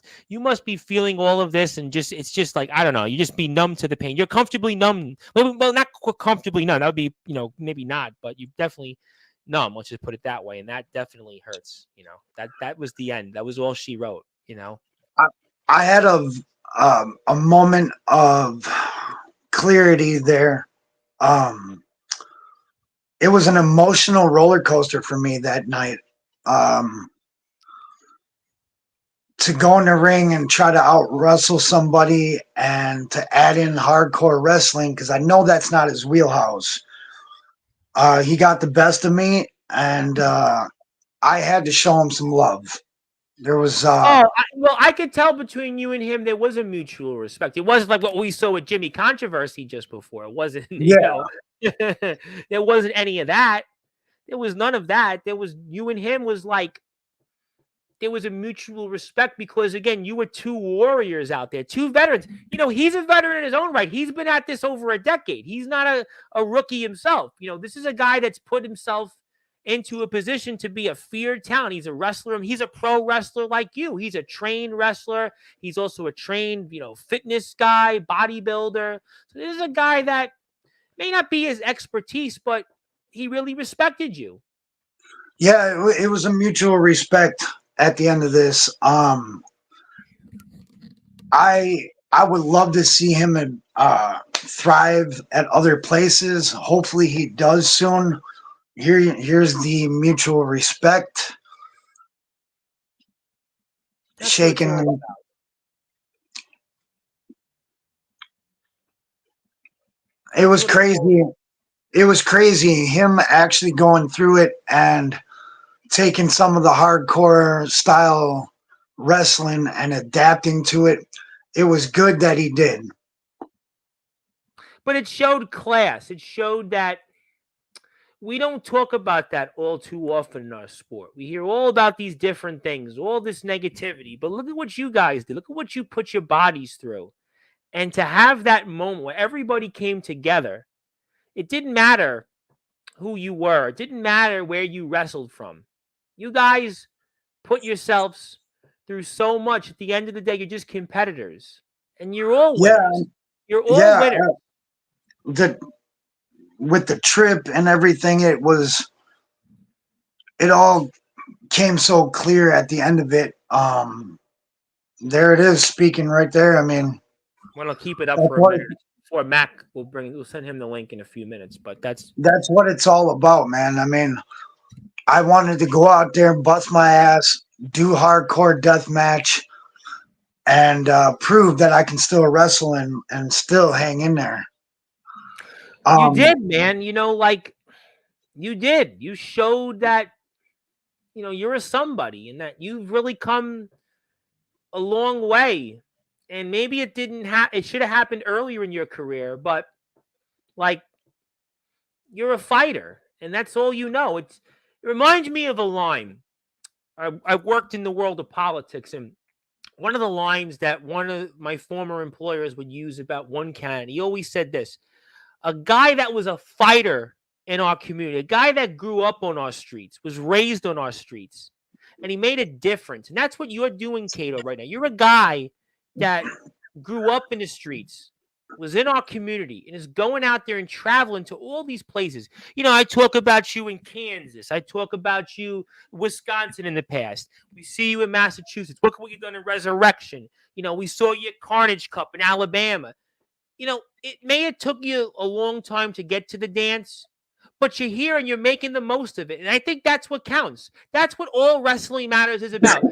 be feeling all of this, and it's just like, I don't know. You just be numb to the pain. You're comfortably numb. Well, not comfortably numb. That would be, maybe not, but you definitely numb. Let's just put it that way, and that definitely hurts. That was the end. That was all she wrote. I had a moment of clarity there. It was an emotional roller coaster for me that night. To go in the ring and try to out wrestle somebody and to add in hardcore wrestling, because I know that's not his wheelhouse. He got the best of me, and I had to show him some love. There was I could tell between you and him there was a mutual respect. It wasn't like what we saw with Jimmy Controversy just before. It wasn't, there wasn't any of that. There was none of that. There was, you and him was like, there was a mutual respect because, again, you were two warriors out there, two veterans. He's a veteran in his own right. He's been at this over a decade. He's not a rookie himself. This is a guy that's put himself into a position to be a feared talent. He's a wrestler. He's a pro wrestler like you. He's a trained wrestler. He's also a trained, fitness guy, bodybuilder. So this is a guy that may not be his expertise, but he really respected you. Yeah, it was a mutual respect. At the end of this, I would love to see him thrive at other places. Hopefully, he does soon. Here's the mutual respect. That's shaking. It was crazy. It was crazy. Him actually going through it and taking some of the hardcore style wrestling and adapting to it. It was good that he did. But it showed class. It showed that we don't talk about that all too often in our sport. We hear all about these different things, all this negativity. But look at what you guys did. Look at what you put your bodies through. And to have that moment where everybody came together, it didn't matter who you were. It didn't matter where you wrestled from. You guys put yourselves through so much. At the end of the day, you're just competitors, and you're all winners. You're all winners. With the trip and everything, it all came so clear at the end of it. There it is, speaking right there. I mean, I'm gonna keep it up for a minute before Mac we'll send him the link in a few minutes. But that's what it's all about, man. I mean, I wanted to go out there and bust my ass, do hardcore death match, and prove that I can still wrestle and still hang in there. You did, man. You did. You showed that, you're a somebody and that you've really come a long way. And maybe it didn't it should have happened earlier in your career, but like you're a fighter and that's all it reminds me of a line. I worked in the world of politics, and one of the lines that one of my former employers would use about one candidate, he always said this: a guy that was a fighter in our community, a guy that grew up on our streets, was raised on our streets, and he made a difference. And that's what you're doing, Kato, right now. You're a guy that grew up in the streets, was in our community, and is going out there and traveling to all these places. I talk about you in Kansas. I talk about you Wisconsin in the past. We see you in Massachusetts. Look at what you've done in Resurrection. We saw you at Carnage Cup in Alabama. It may have took you a long time to get to the dance, but you're here and you're making the most of it. And I think that's what counts. That's what All Wrestling Matters is about.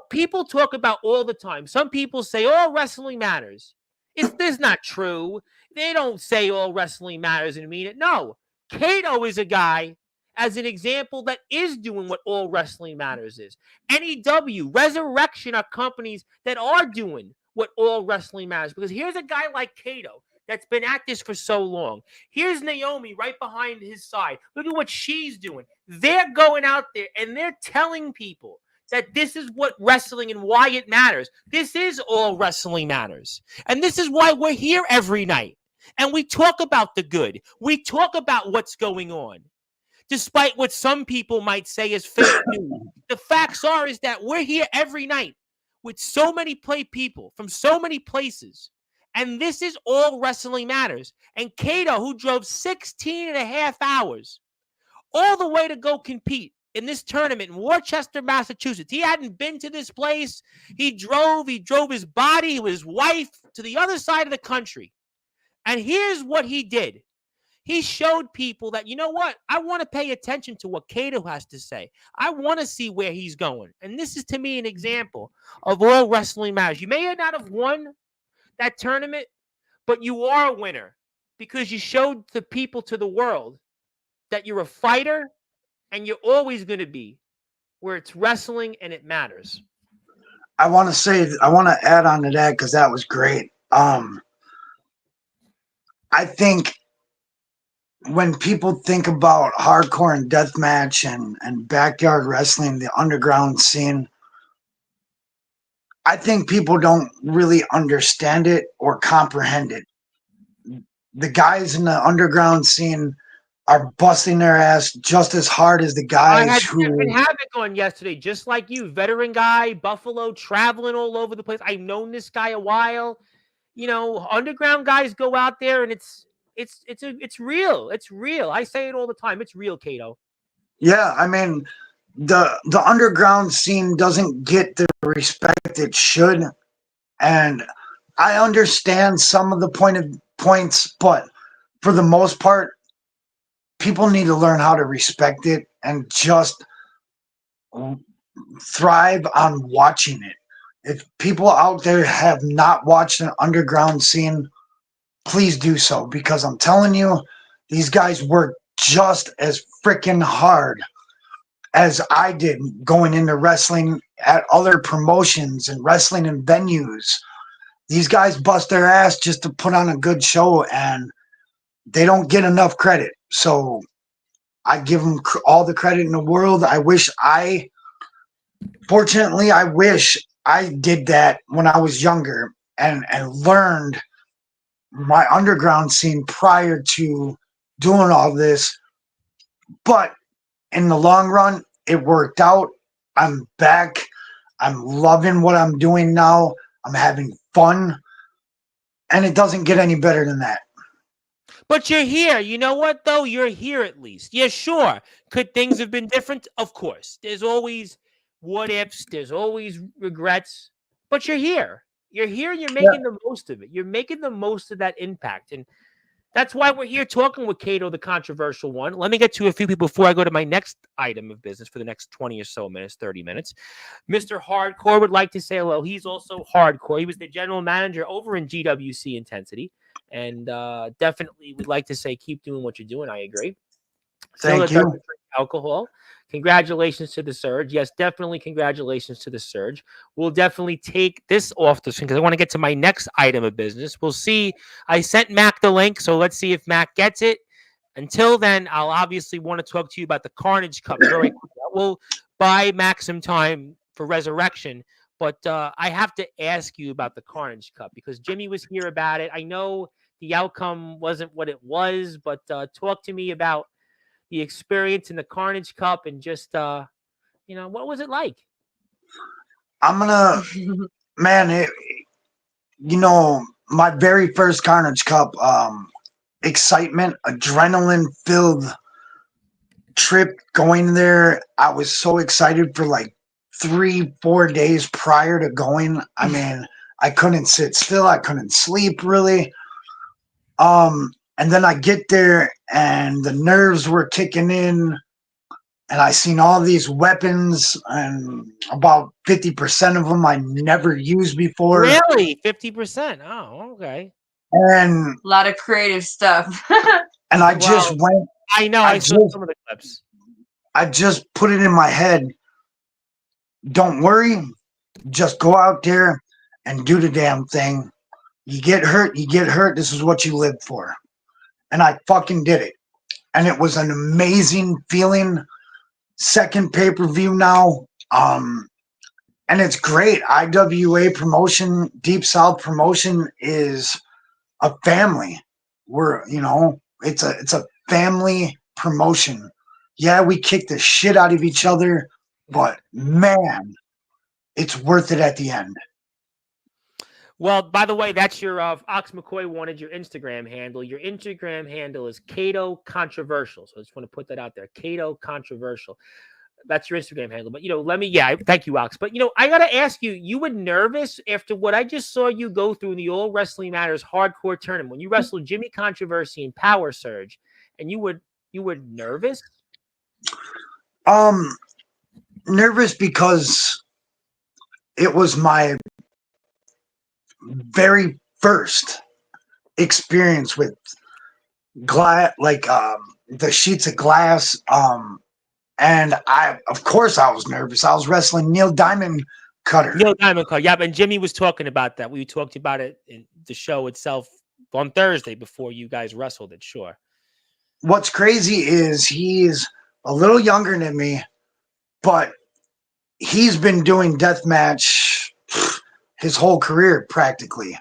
People talk about all the time. Some people say all wrestling matters. This not true. They don't say all wrestling matters and mean it. No. Kato is a guy, as an example, that is doing what all wrestling matters is. NEW, Resurrection are companies that are doing what all wrestling matters. Because here's a guy like Kato that's been at this for so long. Here's Naomi right behind his side. Look at what she's doing. They're going out there and they're telling people that this is what wrestling and why it matters. This is all wrestling matters. And this is why we're here every night. And we talk about the good. We talk about what's going on. Despite what some people might say is fake news. The facts is that we're here every night with so many people from so many places. And this is all wrestling matters. And Kato, who drove 16 and a half hours all the way to go compete in this tournament in Worcester, Massachusetts. He hadn't been to this place. He drove his body, his wife to the other side of the country. And here's what he did. He showed people that, you know what? I want to pay attention to what Kato has to say. I want to see where he's going. And this is, to me, an example of all wrestling matters. You may not have won that tournament, but you are a winner because you showed the people, to the world, that you're a fighter and you're always going to be where it's wrestling and it matters. I want to add on to that because that was great. I think when people think about hardcore and deathmatch and backyard wrestling, the underground scene, I think people don't really understand it or comprehend it. The guys in the underground scene are busting their ass just as hard as the guys I had who Havoc on yesterday, just like you, veteran guy, Buffalo, traveling all over the place. I've known this guy a while. Underground guys go out there and it's real. It's real. I say it all the time. It's real, Kato. Yeah, I mean, the underground scene doesn't get the respect it should, and I understand some of the points, but for the most part, people need to learn how to respect it and just thrive on watching it. If people out there have not watched an underground scene, please do so, because I'm telling you, these guys work just as freaking hard as I did going into wrestling at other promotions and wrestling in venues. These guys bust their ass just to put on a good show, and they don't get enough credit. So I give them all the credit in the world. Fortunately, I wish I did that when I was younger and learned my underground scene prior to doing all this. But in the long run, it worked out. I'm back. I'm loving what I'm doing now. I'm having fun. And it doesn't get any better than that. But you're here. You know what, though? You're here at least. Yeah, sure. Could things have been different? Of course. There's always what ifs. There's always regrets. But you're here. You're here and you're making the most of it. You're making the most of that impact. And that's why we're here talking with Kato, the controversial one. Let me get to a few people before I go to my next item of business for the next 20 or so minutes, 30 minutes. Mr. Hardcore would like to say hello. He's also hardcore. He was the general manager over in GWC Intensity. And definitely would like to say keep doing what you're doing. I agree. Thank you. Alcohol. congratulations to the Surge. Yes, definitely congratulations to the Surge. We'll definitely take this off the screen because I want to get to my next item of business. We'll see. I sent Mac the link, so let's see if Mac gets it. Until then, I'll obviously want to talk to you about the Carnage Cup very quickly. We'll buy Mac some time for Resurrection, but I have to ask you about the Carnage Cup because Jimmy was here about it. I know the outcome wasn't what it was, but talk to me about the experience in the Carnage Cup and just, what was it like? I'm gonna, man, my very first Carnage Cup, excitement, adrenaline filled trip going there. I was so excited for like 3-4 days prior to going. I mean, I couldn't sit still. I couldn't sleep really. And then I get there and the nerves were kicking in and I seen all these weapons and about 50% of them I never used before. Really? 50%? Oh, okay. And a lot of creative stuff. and I just went. I know. I saw some of the clips. I just put it in my head. Don't worry. Just go out there and do the damn thing. You get hurt. You get hurt. This is what you live for. And I fucking did it. And it was an amazing feeling. Second pay-per-view now. And it's great. IWA promotion, Deep South promotion is a family. It's a family promotion. Yeah, we kick the shit out of each other, but man, it's worth it at the end. Well, by the way, that's your Ox McCoy wanted your Instagram handle. Your Instagram handle is Kato Controversial. So I just want to put that out there. Kato Controversial. That's your Instagram handle. But thank you, Ox. But I gotta ask you, you were nervous after what I just saw you go through in the All Wrestling Matters hardcore tournament when you wrestled Jimmy Controversy and Power Surge, and you were nervous? Nervous because it was my very first experience with glass, the sheets of glass. And of course I was nervous. I was wrestling Neil Diamond Cutter. Yeah, and Jimmy was talking about that. We talked about it in the show itself on Thursday before you guys wrestled it, sure. What's crazy is he's a little younger than me, but he's been doing deathmatch his whole career practically.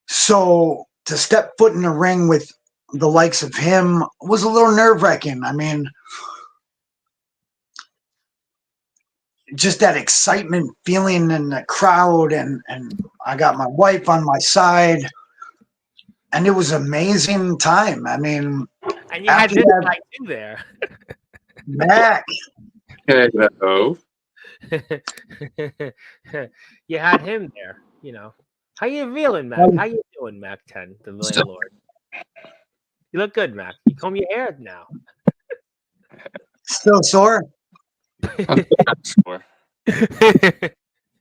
So to step foot in the ring with the likes of him was a little nerve-wracking. I mean, just that excitement feeling in the crowd, and I got my wife on my side, and it was an amazing time. I mean, and you had this guy too there. Mac. Hello. You had him there, How you feeling, Mac? How you doing, Mac 10, the landlord? You look good, Mac. You comb your hair now. Still sore? I'm sure.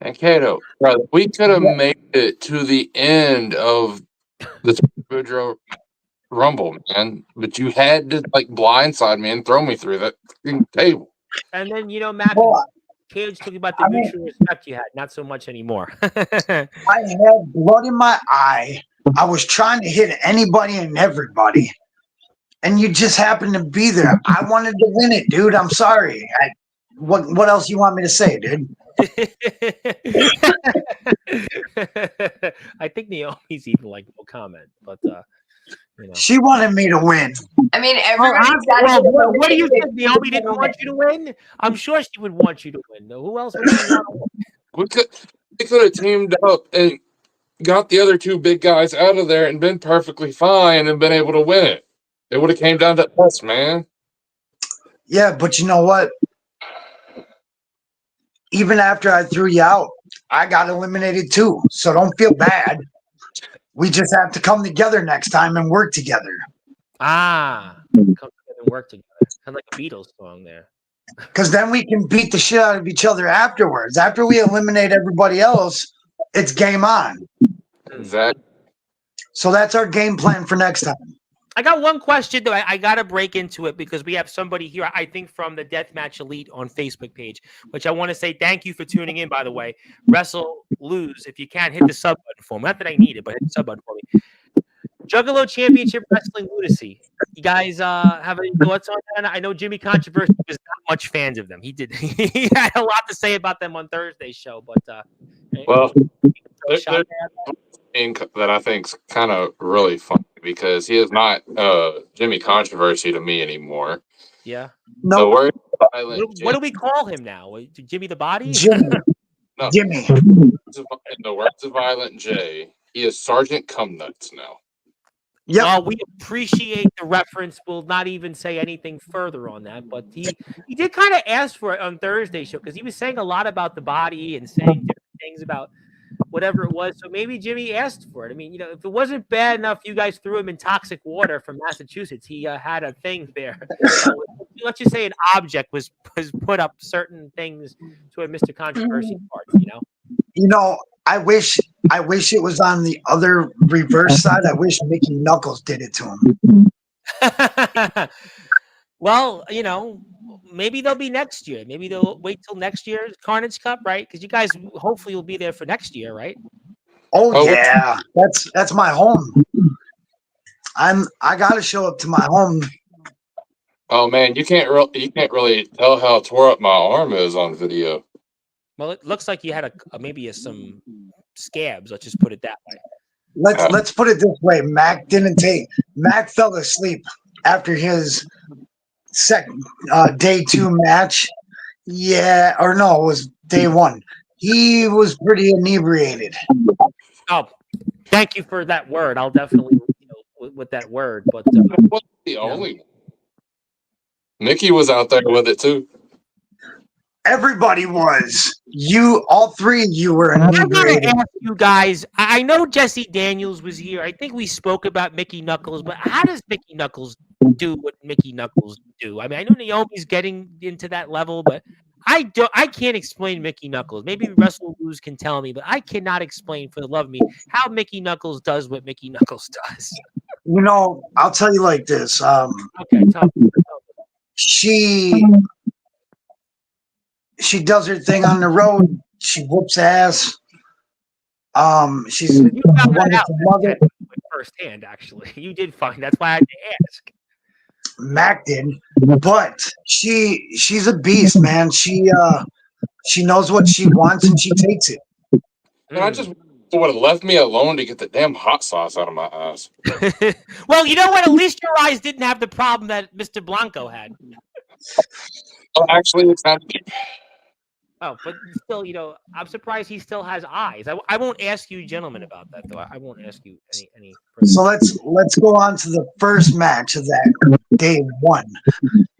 And Kato, brother, we could have made it to the end of the Woodrow Rumble, man, but you had to blindside me and throw me through that table. And then Mac, Cage talking about the mutual respect you had, not so much anymore. I had blood in my eye. I was trying to hit anybody and everybody, and you just happened to be there. I wanted to win it, dude. I'm sorry. What else you want me to say, dude? I think Naomi's even no comment, but she wanted me to win. I mean, everybody's what do you think? Naomi didn't want you to win? I'm sure she would want you to win. Though. Who else would want to win? We could have teamed up and got the other two big guys out of there and been perfectly fine and been able to win it. It would have came down to us, man. Yeah, but you know what? Even after I threw you out, I got eliminated too. So don't feel bad. We just have to come together next time and work together. Come together and work together. Kind of like a Beatles song there. Because then we can beat the shit out of each other afterwards. After we eliminate everybody else, it's game on. Exactly. So that's our game plan for next time. I got one question though. I got to break into it because we have somebody here, I think, from the Deathmatch Elite on Facebook page, which I want to say thank you for tuning in, by the way. Wrestle, lose. If you can, hit the sub button for me. Not that I need it, but hit the sub button for me. Juggalo Championship Wrestling Lunacy. You guys have any thoughts on that? I know Jimmy Controversy was not much fans of them. He did. He had a lot to say about them on Thursday's show, but well, there's thing that I think's kind of really funny because he is not Jimmy Controversy to me anymore. Yeah. No. What do we call him now? Jimmy the Body? Jimmy. No. Jimmy. In the words of Violent J, he is Sergeant Cumnuts now. Yep. Well, we appreciate the reference. We'll not even say anything further on that, but he did kind of ask for it on Thursday's show because he was saying a lot about the body and saying different things about whatever it was. So maybe Jimmy asked for it. I mean, if it wasn't bad enough, you guys threw him in toxic water from Massachusetts. He had a thing there. Let's just say an object was put up certain things to a Mr. Controversy part, I wish it was on the other reverse side. I wish Mickey Knuckles did it to him. Well, maybe they'll be next year. Maybe they'll wait till next year's Carnage Cup, right? Because you guys hopefully will be there for next year, right? Oh yeah, that's my home. I gotta show up to my home. Oh man, you can't really tell how tore up my arm is on video. Well, it looks like you had maybe some scabs. Let's just put it that way. Let's put it this way. Mac fell asleep after his second day 2 match. Yeah, or no, it was day 1. He was pretty inebriated. Oh, thank you for that word. I'll definitely with that word. But wasn't the only one. Nikki was out there with it too. Everybody was. All 3 of you were inebriated. I want to ask you guys. I know Jesse Daniels was here. I think we spoke about Mickey Knuckles, but how does Mickey Knuckles do what Mickey Knuckles do? I mean, I know Naomi's getting into that level, but I can't explain Mickey Knuckles. Maybe Wrestle News can tell me, but I cannot explain for the love of me how Mickey Knuckles does what Mickey Knuckles does. I'll tell you like this. Okay, tell me. She does her thing on the road. She whoops ass. She's you found that out mother. Firsthand, actually. You did find. That's why I had to ask. Mac did, but she's a beast, man. She knows what she wants and she takes it. And I just would have left me alone to get the damn hot sauce out of my eyes. Well, you know what? At least your eyes didn't have the problem that Mr. Blanco had. Well, actually, it's not. Oh, but still, I'm surprised he still has eyes. I won't ask you gentlemen about that, though. I won't ask you any. So let's go on to the first match of that day 1.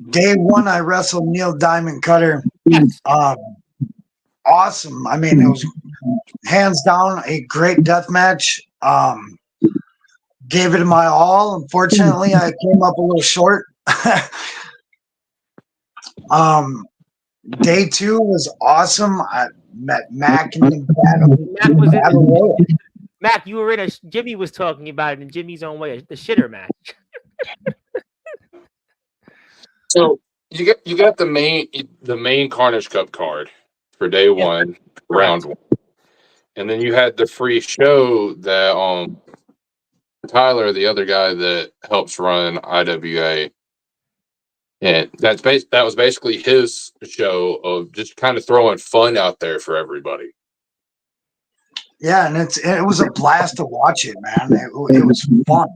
Day 1, I wrestled Neil Diamond Cutter. Yes. Awesome. I mean, it was hands down a great death match. Gave it my all. Unfortunately, I came up a little short. Day 2 was awesome. I met Mac in the battle. Mac, you were in Jimmy was talking about it in Jimmy's own way, the shitter match. So you got the main Carnage Cup card for day 1, round 1, and then you had the free show that Tyler, the other guy that helps run IWA. And that was basically his show of just kind of throwing fun out there for everybody. Yeah, and it was a blast to watch it, man. It was fun.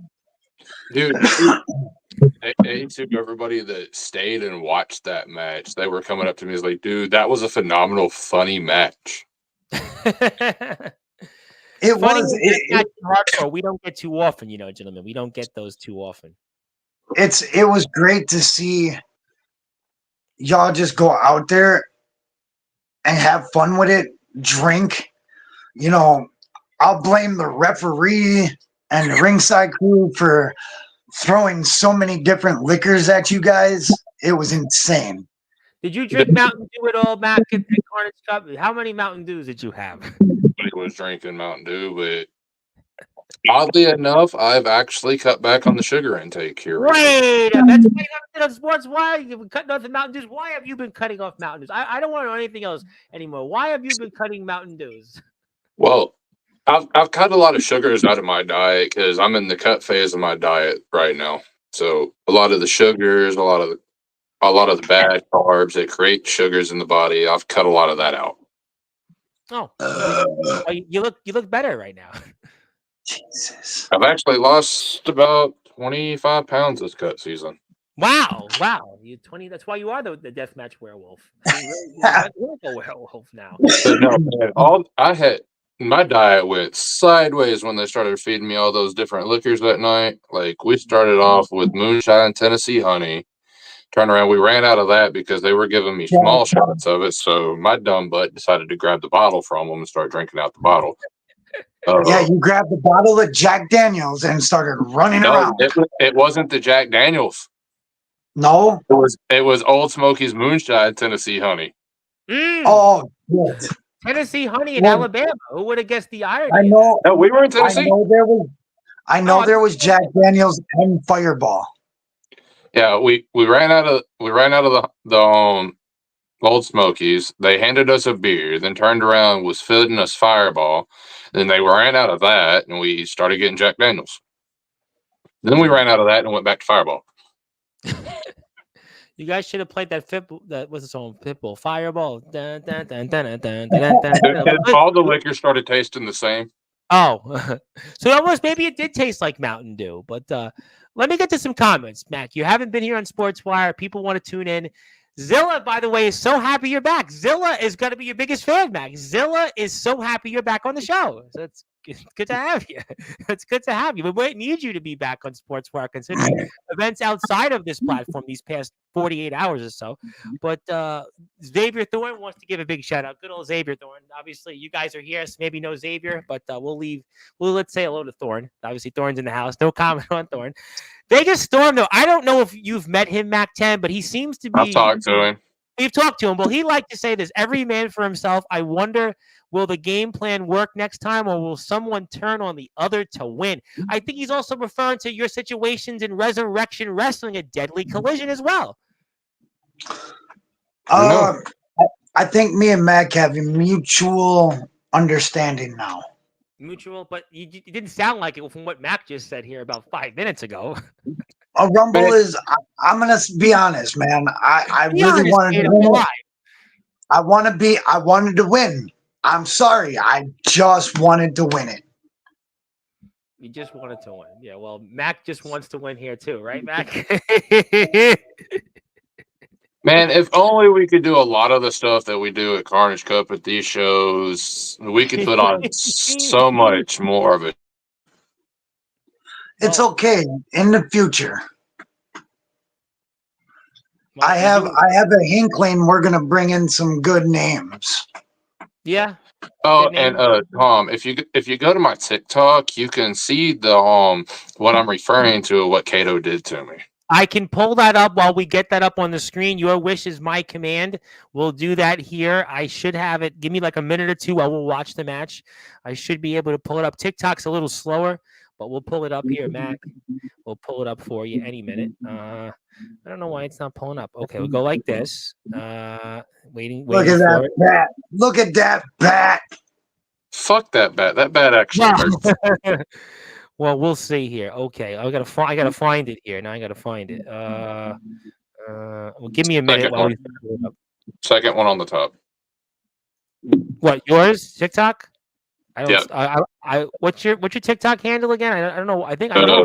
Dude, to everybody that stayed and watched that match, they were coming up to me as like, dude, that was a phenomenal, funny match. It was. Hardcore. We don't get too often, gentlemen. We don't get those too often. It was great to see y'all just go out there and have fun with it, drink. I'll blame the referee and the ringside crew for throwing so many different liquors at you guys. It was insane. Did you drink Mountain Dew at all, Mac, at Carnage Cup? How many Mountain Dews did you have? Everybody was drinking Mountain Dew, but Oddly enough, I've actually cut back on the sugar intake here. Wait, that's why you haven't been on sports. Why you've been cutting off the Mountain Dews? Why have you been cutting off Mountain Dews? I don't want to know anything else anymore. Why have you been cutting Mountain Dews? Well, I've cut a lot of sugars out of my diet because I'm in the cut phase of my diet right now. So a lot of the sugars, a lot of the bad carbs that create sugars in the body, I've cut a lot of that out. Oh, you look better right now. Jesus. I've actually lost about 25 pounds this cut season. Wow. You 20. That's why you are the deathmatch werewolf. You're a werewolf now. But no, man, my diet went sideways when they started feeding me all those different liquors that night. Like we started off with moonshine, Tennessee honey. Turned around, we ran out of that because they were giving me small shots of it. So my dumb butt decided to grab the bottle from them and start drinking out the bottle. Yeah, you grabbed the bottle of Jack Daniels and started running around. It wasn't the Jack Daniels. No, it was Old Smoky's moonshine, Tennessee honey. Oh, good. Tennessee honey in Alabama. Who would have guessed the irony? I know. No, we were in Tennessee. I know there was Jack Daniels and Fireball. Yeah, we ran out of the Old Smokies. They handed us a beer, then turned around, was feeding us Fireball. Then they ran out of that, and we started getting Jack Daniels. Then we ran out of that and went back to Fireball. You guys should have played that what's the song? Pitbull, Fireball. Dun, dun, dun, dun, dun, dun, dun. All the liquor started tasting the same. Oh, so almost maybe it did taste like Mountain Dew. But let me get to some comments, Mac. You haven't been here on Sportswire. People want to tune in. Zilla, by the way, is so happy you're back. Zilla is going to be your biggest fan, Mac. Zilla is so happy you're back on the show. So it's good to have you. It's good to have you. We might need you to be back on Sportswire, considering events outside of this platform these past 48 hours or so. But Xavier Thorne wants to give a big shout out. Good old Xavier Thorne. Obviously, you guys are here, so maybe no Xavier, but let's say hello to Thorne. Obviously, Thorne's in the house. No comment on Thorne. Vegas Storm, though, I don't know if you've met him, Mac 10, but he seems to be. I've talked to him. We've talked to him. Well, he liked to say this: every man for himself. I wonder, will the game plan work next time, or will someone turn on the other to win? I think he's also referring to your situations in Resurrection Wrestling, a deadly collision as well. I think me and Mac have a mutual understanding now. Mutual, but you didn't sound like it from what Mac just said here about 5 minutes ago. A Rumble is, I'm going to be honest, man. I really wanted to win. I wanted to win. I'm sorry. I just wanted to win it. You just wanted to win. Yeah, well, Mac just wants to win here too, right, Mac? Man, if only we could do a lot of the stuff that we do at Carnage Cup at these shows, we could put on so much more of it. It's okay in the future. Well, I have a inkling we're gonna bring in some good names. Yeah. Oh, and Tom, if you go to my TikTok, you can see the what I'm referring to, what Kato did to me. I can pull that up while we get that up on the screen. Your wish is my command. We'll do that here. I should have it. Give me like a minute or two while we'll watch the match. I should be able to pull it up. TikTok's a little slower, but we'll pull it up here, Mac. We'll pull it up for you any minute. I don't know why it's not pulling up. Okay, we'll go like this. Waiting Look at that bat. Look at that bat. Fuck that bat. That bat actually hurts. Well, we'll see here. Okay, I gotta find it here. Now I gotta find it. Well, give me a minute while we pull it up. Second one on the top. What, yours? TikTok? I don't. Yeah. I what's your TikTok handle again? I don't know. I think I know.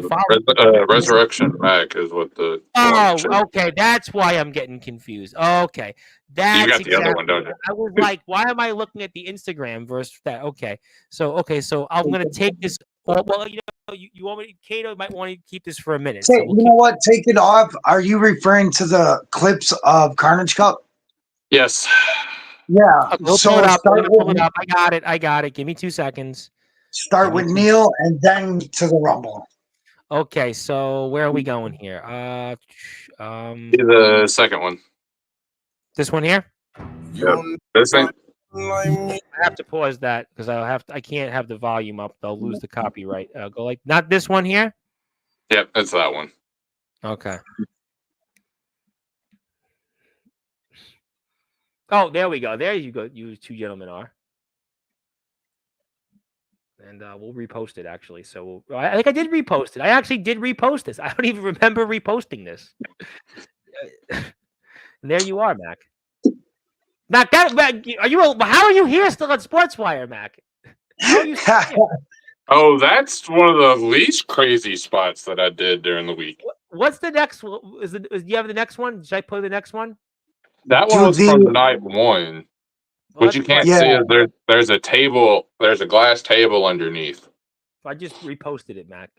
Resurrection Mac is what the. Oh, okay. That's why I'm getting confused. Okay, that's you got the other one, don't you? I was like, why am I looking at the Instagram versus that? Okay, so I'm gonna take this. Well, you want me to, Kato might want to keep this for a minute. So you know what? Take it off. Are you referring to the clips of Carnage Cup? Yes. Yeah. We'll pull it up. Pull it up. I got it. Give me 2 seconds. Start with Neil and then to the Rumble. Okay, so where are we going here? The second one. This one here? Yep. This thing. I have to pause that because I can't have the volume up. They'll lose the copyright. Go like not this one here. Yep, it's that one. Okay. Oh, there we go. There you go. You two gentlemen are. And we'll repost it actually. So I think I did repost it. I actually did repost this. I don't even remember reposting this. And there you are, Mac. Mac, how are you here still at Sportswire, Mac? How are you still here? Oh, that's one of the least crazy spots that I did during the week. What's the next one? Do you have the next one? Should I play the next one? That one was from night one. What you can't see is there's a table, there's a glass table underneath. I just reposted it, Mac.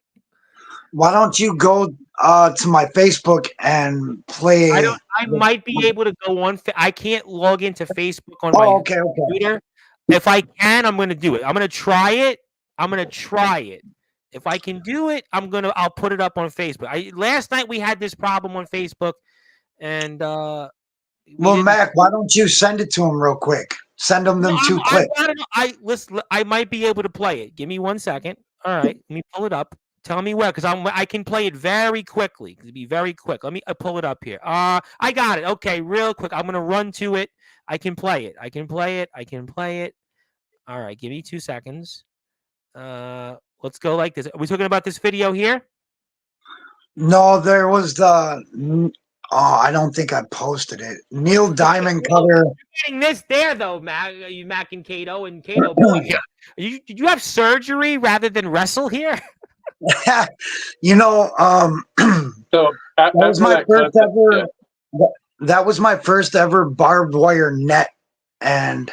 Why don't you go to my Facebook and play? I might be able to go on. I can't log into Facebook on my computer. If I can, I'm going to do it. I'm going to try it. If I can do it, I'll put it up on Facebook. Last night we had this problem on Facebook, and Mac, why don't you send it to him real quick? Send them 2 clips. I might be able to play it. Give me 1 second. All right, let me pull it up. Tell me where, because I can play it very quickly. It'll be very quick. Let me pull it up here. I got it. Okay, real quick. I'm gonna run to it. I can play it. All right, give me 2 seconds. Let's go like this. Are we talking about this video here? No, there was the. I don't think I posted it. Neil Diamond cover. You're getting this there though, Mac. Mac and Kato. Did you have surgery rather than wrestle here? You know, so that was my first ever. Yeah. That was my first ever barbed wire net, and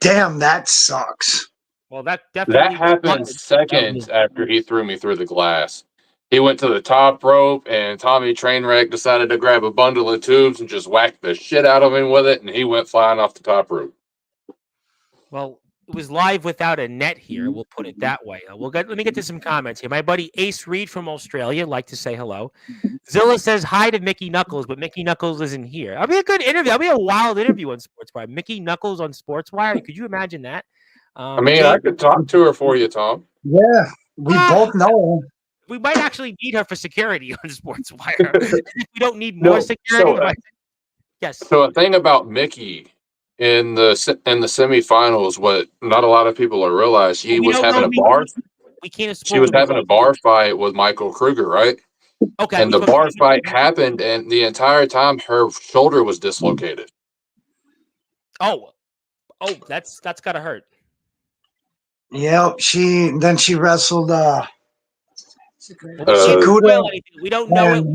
damn, that sucks. Well, that definitely happened seconds after he threw me through the glass. He went to the top rope, and Tommy Trainwreck decided to grab a bundle of tubes and just whack the shit out of him with it, and he went flying off the top rope. Well, it was live without a net here. We'll put it that way. Let me get to some comments here. My buddy Ace Reed from Australia like to say hello. Zilla says hi to Mickey Knuckles, but Mickey Knuckles isn't here. That'll be a good interview. That'll be a wild interview on Sportswire. Mickey Knuckles on Sportswire. Could you imagine that? I could talk to her for you, Tom. Yeah, we both know her. We might actually need her for security on Sportswire. We don't need more security. Yes. So a thing about Mickey in the semifinals, what not a lot of people are realize, she was having a bar fight with Michael Kruger, right? Okay. And the bar fight happened, and the entire time her shoulder was dislocated. Oh, that's gotta hurt. Yep. She wrestled. We don't know it.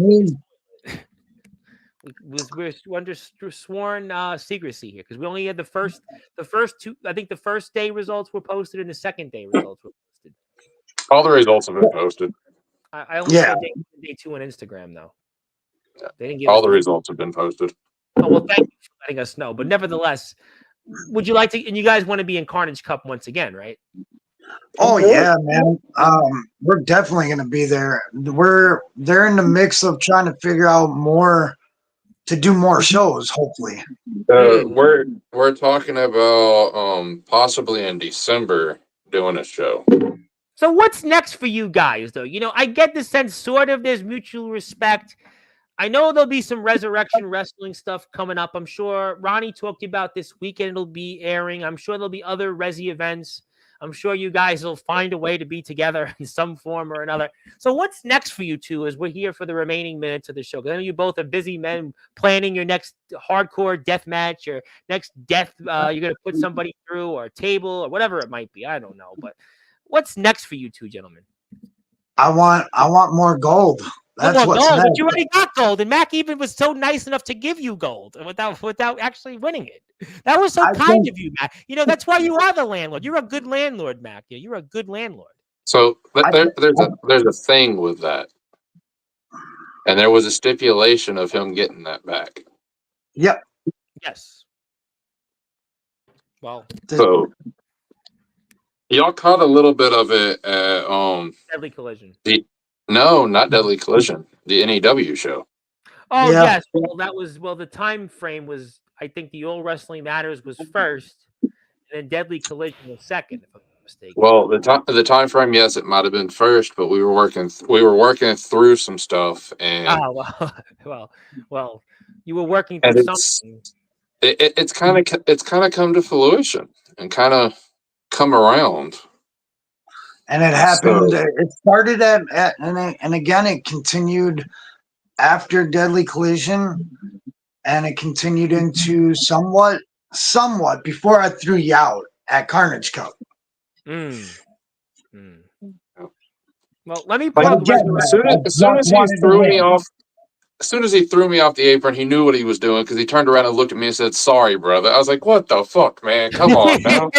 We're under sworn secrecy here because we only had the first two. I think the first day results were posted and the second day results were posted. All the results have been posted. I only saw day 2 on Instagram though. They didn't give all the results have been posted. Oh well, thank you for letting us know. But nevertheless, would you like to? And you guys want to be in Carnage Cup once again, right? Oh yeah, man. We're definitely gonna be there. They're in the mix of trying to figure out to do more shows, hopefully. We're talking about possibly in December doing a show. So what's next for you guys, though? You know, I get the sense sort of there's mutual respect. I know there'll be some Resurrection Wrestling stuff coming up. I'm sure Ronnie talked about this weekend. It'll be airing. I'm sure there'll be other Resi events. I'm sure you guys will find a way to be together in some form or another. So what's next for you two as we're here for the remaining minutes of the show? Because I know you both are busy men planning your next hardcore death match, your next death you're going to put somebody through or a table or whatever it might be. I don't know. But what's next for you two gentlemen? I want more gold. That's what's next. But you already got gold, and Mac even was so nice enough to give you gold without actually winning it. That was so kind of you, Mac. You know that's why you are the landlord. You're a good landlord, Mac. Yeah, you're a good landlord. So there's a thing with that, and there was a stipulation of him getting that back. Yep. Yes. Well. So y'all caught a little bit of it at Deadly Collision. No, not Deadly Collision. The NEW show. Oh yes. Well, the time frame was. I think the All Wrestling Matters was first, and then Deadly Collision was second, if I'm not mistaken. Well, the time frame, yes, it might have been first, but we were working through some stuff, and well, you were working and through something. it's kind of come to fruition and kind of come around. And it happened. So, It started and again it continued after Deadly Collision, and it continued into somewhat before I threw you out at Carnage Cup. Mm. Well, let me like, plug. as soon as he threw me off. As soon as he threw me off the apron, he knew what he was doing because he turned around and looked at me and said, "Sorry, brother." I was like, "What the fuck, man? Come on now."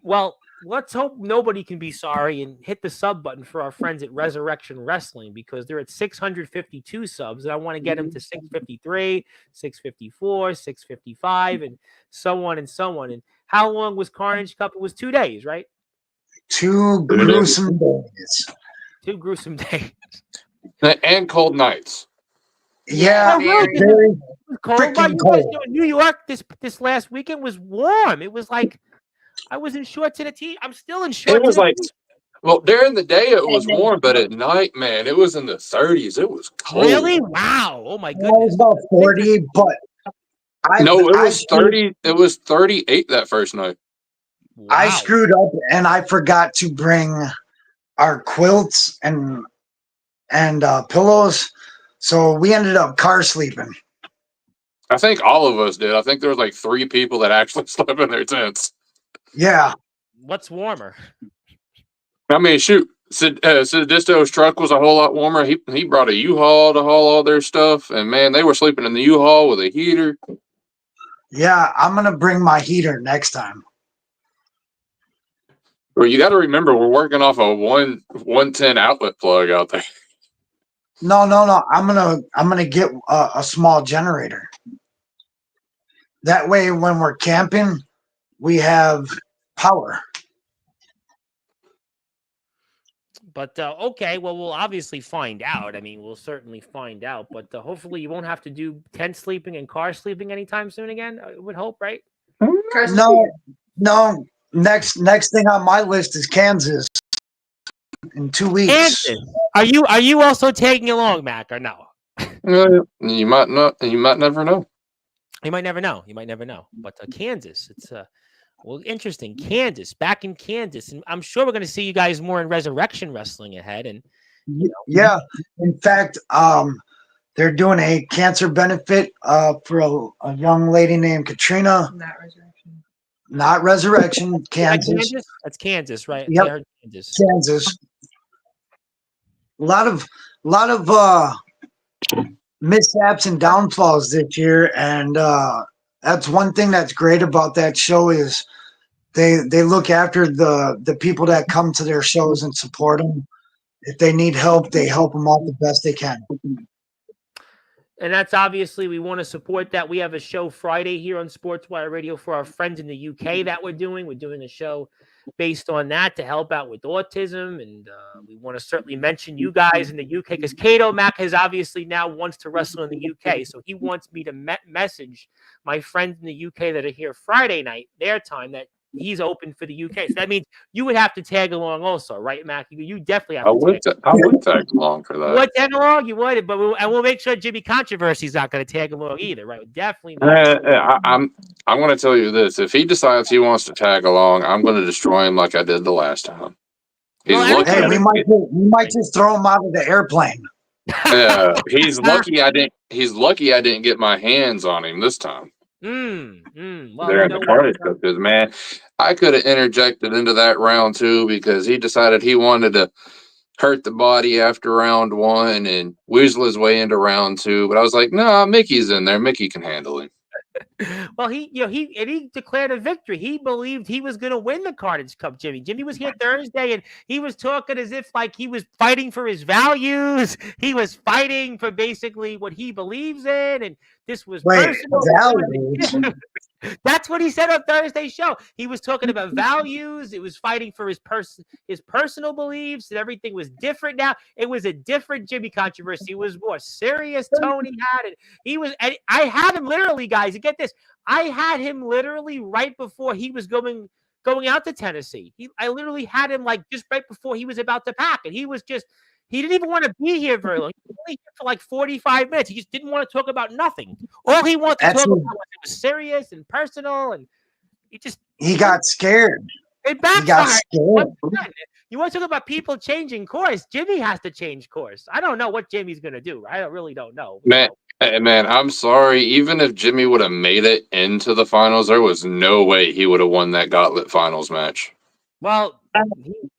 Well, let's hope nobody can be sorry and hit the sub button for our friends at Resurrection Wrestling, because they're at 652 subs, and I want to get them to 653, 654, 655, and so on and so on. And how long was Carnage Cup? It was 2 days, right? 2 gruesome days. 2 gruesome days. And cold nights. Yeah, very cold. freaking But cold. New York this last weekend was warm. It was like I was in shorts and a tee. I'm still in shorts. It was like, well, during the day it was warm, but at night, man, it was in the 30s. It was cold. Really? Wow. Oh my It goodness. was about 40, but it was 30. It was 38 that first night. Wow. I screwed up and I forgot to bring our quilts and pillows, so we ended up car sleeping. I think all of us did. I think there was like 3 people that actually slept in their tents. Yeah. What's warmer? I mean, shoot, Sedisto's truck was a whole lot warmer. He brought a U-Haul to haul all their stuff, and man, they were sleeping in the U-Haul with a heater. Yeah, I'm gonna bring my heater next time. Well, you got to remember, we're working off a 110 outlet plug out there. No. I'm gonna get a small generator. That way, when we're camping, we have power. But okay, well, we'll obviously find out. I mean, we'll certainly find out. But hopefully, you won't have to do tent sleeping and car sleeping anytime soon again. I would hope, right? No. Next thing on my list is Kansas in 2 weeks. Kansas. Are you also tagging along, Mac, or no? You might not. You might never know. You might never know. But Kansas, it's well, interesting. Kansas, back in Kansas, and I'm sure we're going to see you guys more in Resurrection Wrestling ahead. And yeah, in fact, they're doing a cancer benefit for a young lady named Katrina. Not Resurrection. Kansas. That's Kansas, right? Yep. Kansas. A lot of mishaps and downfalls this year, and that's one thing that's great about that show is they look after the people that come to their shows and support them. If they need help, they help them out the best they can. And that's obviously, we want to support that. We have a show Friday here on Sportswire Radio for our friends in the UK that we're doing. We're doing a show based on that to help out with autism. And we want to certainly mention you guys in the UK, because Kato Mac has obviously now wants to wrestle in the UK. So he wants me to message my friends in the UK that are here Friday night, their time, that he's open for the UK. So that means you would have to tag along also, right, Mac? You definitely have to. I would tag along for that. You would tag along? You would, but we'll make sure Jimmy Controversy's not going to tag along either, right? Definitely. I'm going to tell you this. If he decides he wants to tag along, I'm going to destroy him like I did the last time. We might just throw him out of the airplane. He's lucky I didn't get my hands on him this time. Well, they're in the Carnage Cup, because man, I could have interjected into that round 2 because he decided he wanted to hurt the body after round 1 and weasel his way into round 2. But I was like, no, Mickey's in there. Mickey can handle him. Well, he declared a victory. He believed he was going to win the Carnage Cup, Jimmy. Jimmy was here Thursday, and he was talking as if like he was fighting for his values. He was fighting for basically what he believes in, and this was personal. That's what he said on Thursday's show. He was talking about values. It was fighting for his personal beliefs, and everything was different now. It was a different Jimmy Controversy. It was more serious tone he had. And he was. And I had him literally, guys. You get this. this. I had him literally right before he was going out to Tennessee. I literally had him like just right before he was about to pack, and he didn't even want to be here very long. He was only here for like 45 minutes. He just didn't want to talk about nothing. All he wanted to talk about was serious and personal, and he got scared. It backfired. You want to talk about people changing course? Jimmy has to change course. I don't know what Jimmy's going to do. I really don't know. Man, I'm sorry. Even if Jimmy would have made it into the finals, there was no way he would have won that Gauntlet finals match. Well,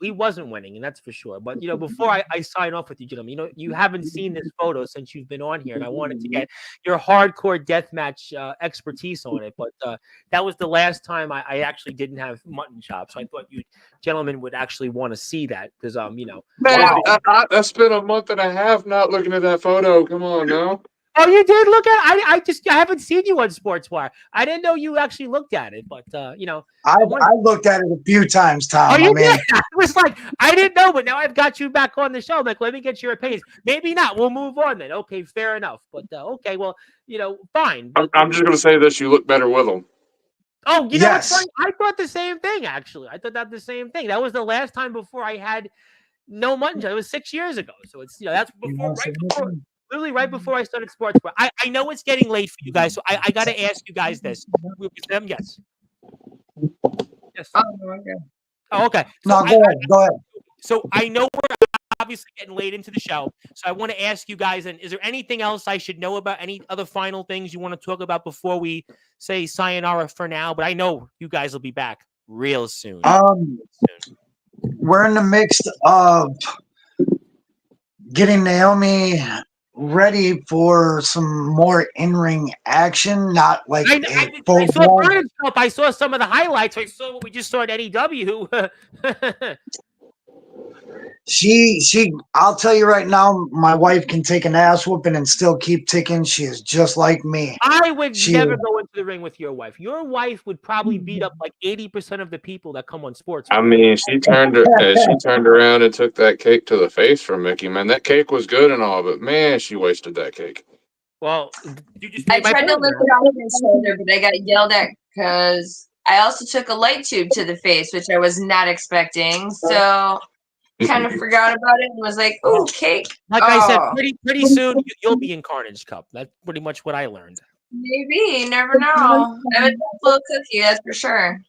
he wasn't winning, and that's for sure. But, before I sign off with you, gentlemen, you haven't seen this photo since you've been on here, and I wanted to get your hardcore deathmatch expertise on it. But that was the last time I actually didn't have mutton chops. So I thought you gentlemen would actually want to see that because, Man, I spent a month and a half not looking at that photo. Come on now. Oh, you did look at it? I haven't seen you on Sportswire. I didn't know you actually looked at it, but I looked at it a few times, Tom. Oh, you did? I was like, I didn't know, but now I've got you back on the show. I'm like, let me get your opinions. Maybe not. We'll move on then. Okay, fair enough. But okay, well, fine. But, I'm just gonna say this: you look better with them. Oh, you know what's funny? I thought the same thing. Actually, I thought the same thing. That was the last time before I had no mutton. It was 6 years ago. So it's that's before. Literally right before I started Sportswire. I know it's getting late for you guys, so I got to ask you guys this. Yes. Yes. Oh, okay. So go ahead. So I know we're obviously getting late into the show, so I want to ask you guys, and is there anything else I should know about, any other final things you want to talk about before we say sayonara for now? But I know you guys will be back real soon. We're in the mix of getting Naomi ready for some more in-ring action, not like I saw some of the highlights. I saw what we just saw at NEW. I'll tell you right now, my wife can take an ass whooping and still keep ticking. She is just like me. I would never go into the ring with your wife. Your wife would probably beat up like 80% of the people that come on sports. I mean, she turned around and took that cake to the face from Mickey. Man, that cake was good and all, but man, she wasted that cake. Well, I tried to lift it off his shoulder, but I got yelled at because I also took a light tube to the face, which I was not expecting. So kind of forgot about it and was like, "Oh, cake!" Like I said, pretty soon you'll be in Carnage Cup. That's pretty much what I learned. Maybe, you never know. I would full cookie, that's for sure.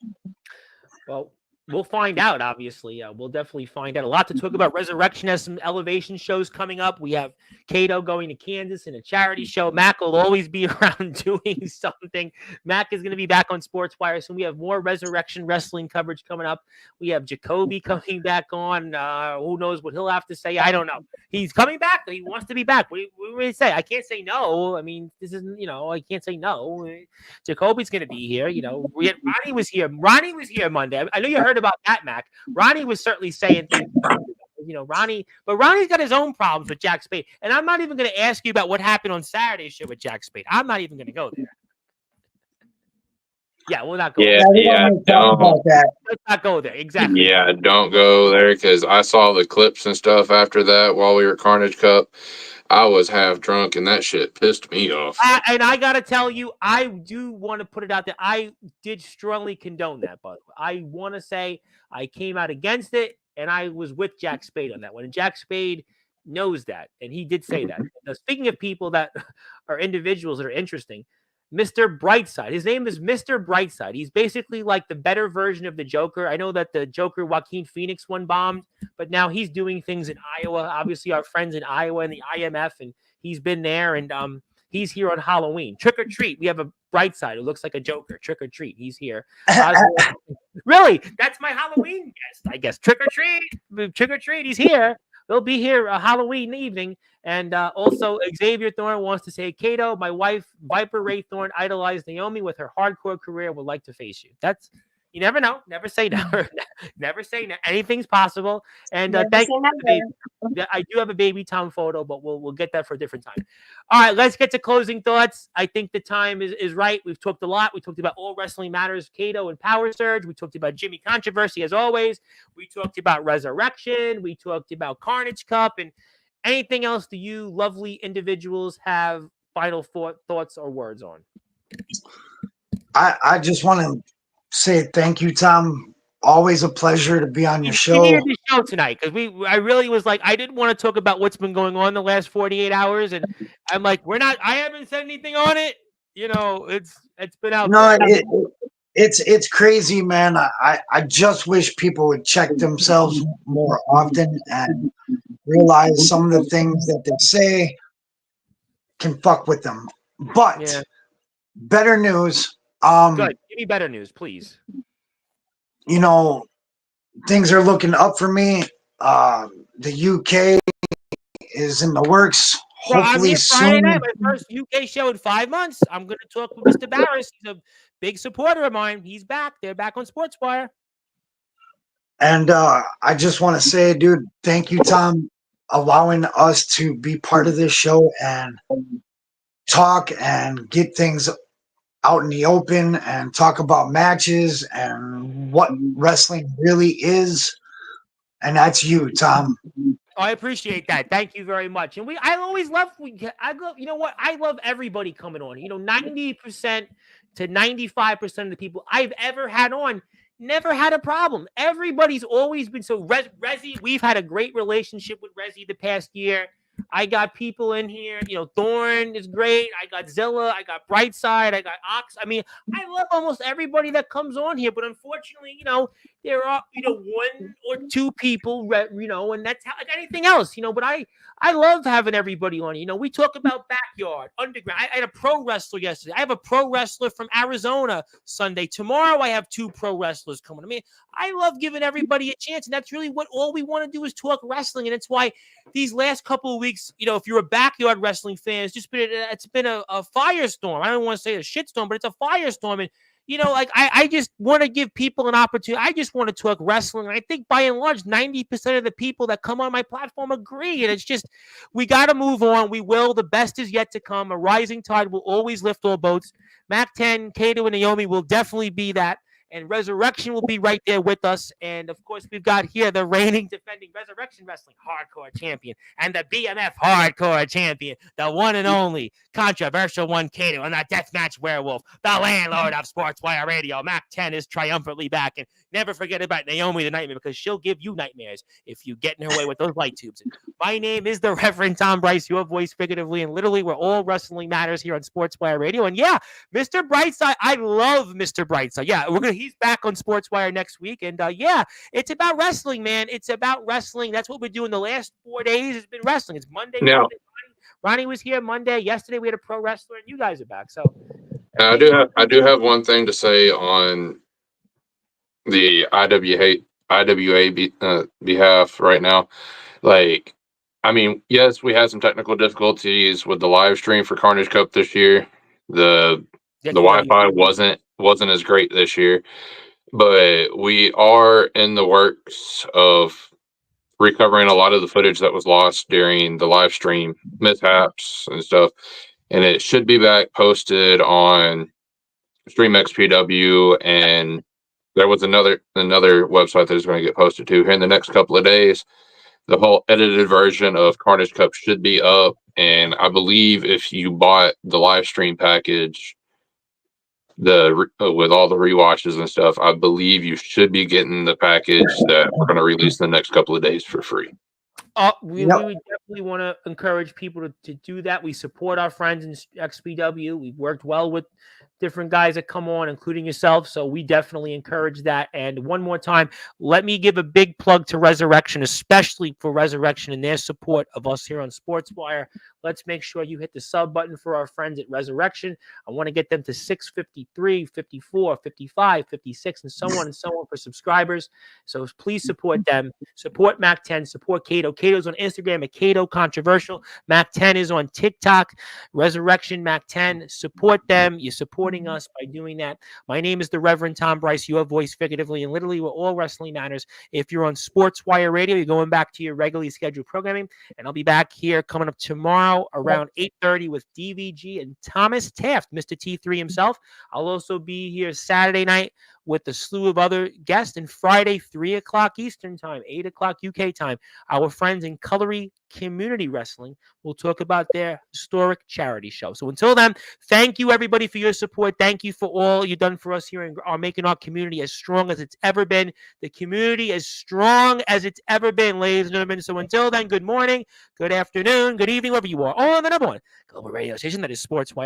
Well, we'll find out. Obviously, we'll definitely find out. A lot to talk about. Resurrection has some elevation shows coming up. We have Kato going to Kansas in a charity show. Mac will always be around doing something. Mac is going to be back on Sportswire soon. We have more Resurrection wrestling coverage coming up. We have Jacoby coming back on. Who knows what he'll have to say? I don't know. He's coming back. He wants to be back. What do we say? I can't say no. I mean, this isn't, I can't say no. Jacoby's going to be here. Ronnie was here. Ronnie was here Monday. I know you heard about that, Mac. Ronnie was certainly saying things. Ronnie, but Ronnie's got his own problems with Jack Spade. And I'm not even going to ask you about what happened on Saturday's show with Jack Spade. I'm not even going to go there. Yeah, we'll not go there. Let's not go there. Exactly. Yeah, don't go there because I saw the clips and stuff after that while we were at Carnage Cup. I was half drunk and that shit pissed me off. And I got to tell you, I do want to put it out there. I did strongly condone that, but I want to say I came out against it and I was with Jack Spade on that one. And Jack Spade knows that. And he did say that. Now, speaking of people that are individuals that are interesting, Mr. Brightside. His name is Mr. Brightside. He's basically like the better version of the Joker. I know that the Joker, Joaquin Phoenix, one bombed, but now he's doing things in Iowa. Obviously, our friends in Iowa and the IMF, and he's been there, and he's here on Halloween. Trick or treat. We have a Brightside who looks like a Joker. Trick or treat. He's here. Really? That's my Halloween guest, I guess. Trick or treat. Trick or treat. He's here. They'll be here Halloween evening. And also, Xavier Thorne wants to say, Kato, my wife, Viper Ray Thorne, idolized Naomi with her hardcore career, would like to face you. That's, you never know. Never say never. Never say never. Anything's possible. And thank you. I do have a baby Tom photo, but we'll get that for a different time. All right, let's get to closing thoughts. I think the time is right. We've talked a lot. We talked about All Wrestling Matters, Kato and Power Surge. We talked about Jimmy Controversy, as always. We talked about Resurrection. We talked about Carnage Cup. And anything else do you lovely individuals have final thoughts or words on? I just want to say thank you, Tom. Always a pleasure to be on your You show. needed the show tonight because I really was like, I didn't want to talk about what's been going on the last 48 hours, and I'm like, I haven't said anything on it. You know, it's been out No, there. it's crazy, man. I just wish people would check themselves more often and realize some of the things that they say can fuck with them. But Yeah. better news. Good. Give me better news, please. You know, things are looking up for me. The UK is in the works. Well, I'm Hopefully here Friday soon. night, my first UK show in 5 months. I'm going to talk with Mr. Barris. He's a big supporter of mine. He's back. They're back on Sportswire. And I just want to say, dude, thank you, Tom, allowing us to be part of this show and talk and get things out in the open and talk about matches and what wrestling really is. And that's you, Tom. Oh, I appreciate that. Thank you very much. And I always love, you know what? I love everybody coming on. You know, 90% to 95% of the people I've ever had on never had a problem. Everybody's always been so Resi. We've had a great relationship with Resi the past year. I got people in here, you know, Thorn is great. I got Zilla, I got Brightside, I got Ox. I mean, I love almost everybody that comes on here, but unfortunately, you know, there are, you know, 1 or 2 people, you know, and that's how, like anything else, you know, but I love having everybody on. You know, we talk about backyard, underground. I had a pro wrestler yesterday. I have a pro wrestler from Arizona Sunday. Tomorrow I have 2 pro wrestlers coming. I mean, I love giving everybody a chance, and that's really what all we want to do is talk wrestling, and it's why these last couple of weeks, you know, if you're a backyard wrestling fan, it's been a firestorm. I don't want to say a shitstorm, but it's a firestorm. And, you know, like I just want to give people an opportunity. I just want to talk wrestling. And I think by and large, 90% of the people that come on my platform agree. And it's just, we got to move on. We will. The best is yet to come. A rising tide will always lift all boats. Mac 10, Kato, and Naomi will definitely be that. And Resurrection will be right there with us. And, of course, we've got here the reigning defending Resurrection Wrestling Hardcore Champion and the BMF Hardcore Champion, the one and only controversial one, Kato, and the Deathmatch Werewolf, the landlord of Sportswire Radio. Mac 10 is triumphantly back. And never forget about Naomi the Nightmare, because she'll give you nightmares if you get in her way with those light tubes. My name is the Reverend Tom Bryce, your voice figuratively and literally, where all wrestling matters here on Sportswire Radio. And yeah, Mr. Brightside, I love Mr. Brightside. Yeah, he's back on Sportswire next week. And yeah, it's about wrestling, man. It's about wrestling. That's what we're doing the last 4 days. It's been wrestling. It's Monday. Now, Monday. Ronnie was here Monday. Yesterday we had a pro wrestler, and you guys are back. So I do have one thing to say on the IWA behalf right now. Like, I mean, yes, we had some technical difficulties with the live stream for Carnage Cup this year. The Wi-Fi wasn't as great this year, but we are in the works of recovering a lot of the footage that was lost during the live stream mishaps and stuff, and it should be back posted on StreamXPW, and there was another website that is going to get posted too here in the next couple of days. The whole edited version of Carnage Cup should be up, and I believe if you bought the live stream package, with all the rewatches and stuff, I believe you should be getting the package that we're going to release in the next couple of days for free. We would definitely want to encourage people to do that. We support our friends in XPW. We've worked well with different guys that come on, including yourself. So we definitely encourage that. And one more time, let me give a big plug to Resurrection, especially for Resurrection and their support of us here on Sportswire. Let's make sure you hit the sub button for our friends at Resurrection. I want to get them to 653, 54, 55, 56, and so on for subscribers. So please support them. Support Mac 10. Support Kato. Kato's on Instagram at Kato Controversial. Mac 10 is on TikTok. Resurrection Mac 10. Support them. You're supporting us by doing that. My name is the Reverend Tom Bryce, your voice figuratively and literally, where all wrestling matters. If you're on Sportswire Radio, you're going back to your regularly scheduled programming, and I'll be back here coming up tomorrow around 8:30 with DVG and Thomas Taft, Mr. T3 himself. I'll also be here Saturday night with a slew of other guests. And Friday, 3 o'clock Eastern time, 8 o'clock UK time, our friends in Cullery Community Wrestling will talk about their historic charity show. So until then, thank you everybody for your support. Thank you for all you've done for us here and are making our community as strong as it's ever been. The community as strong as it's ever been, ladies and gentlemen. So until then, good morning, good afternoon, good evening, wherever you are. On the number one global radio station that is Sportswire.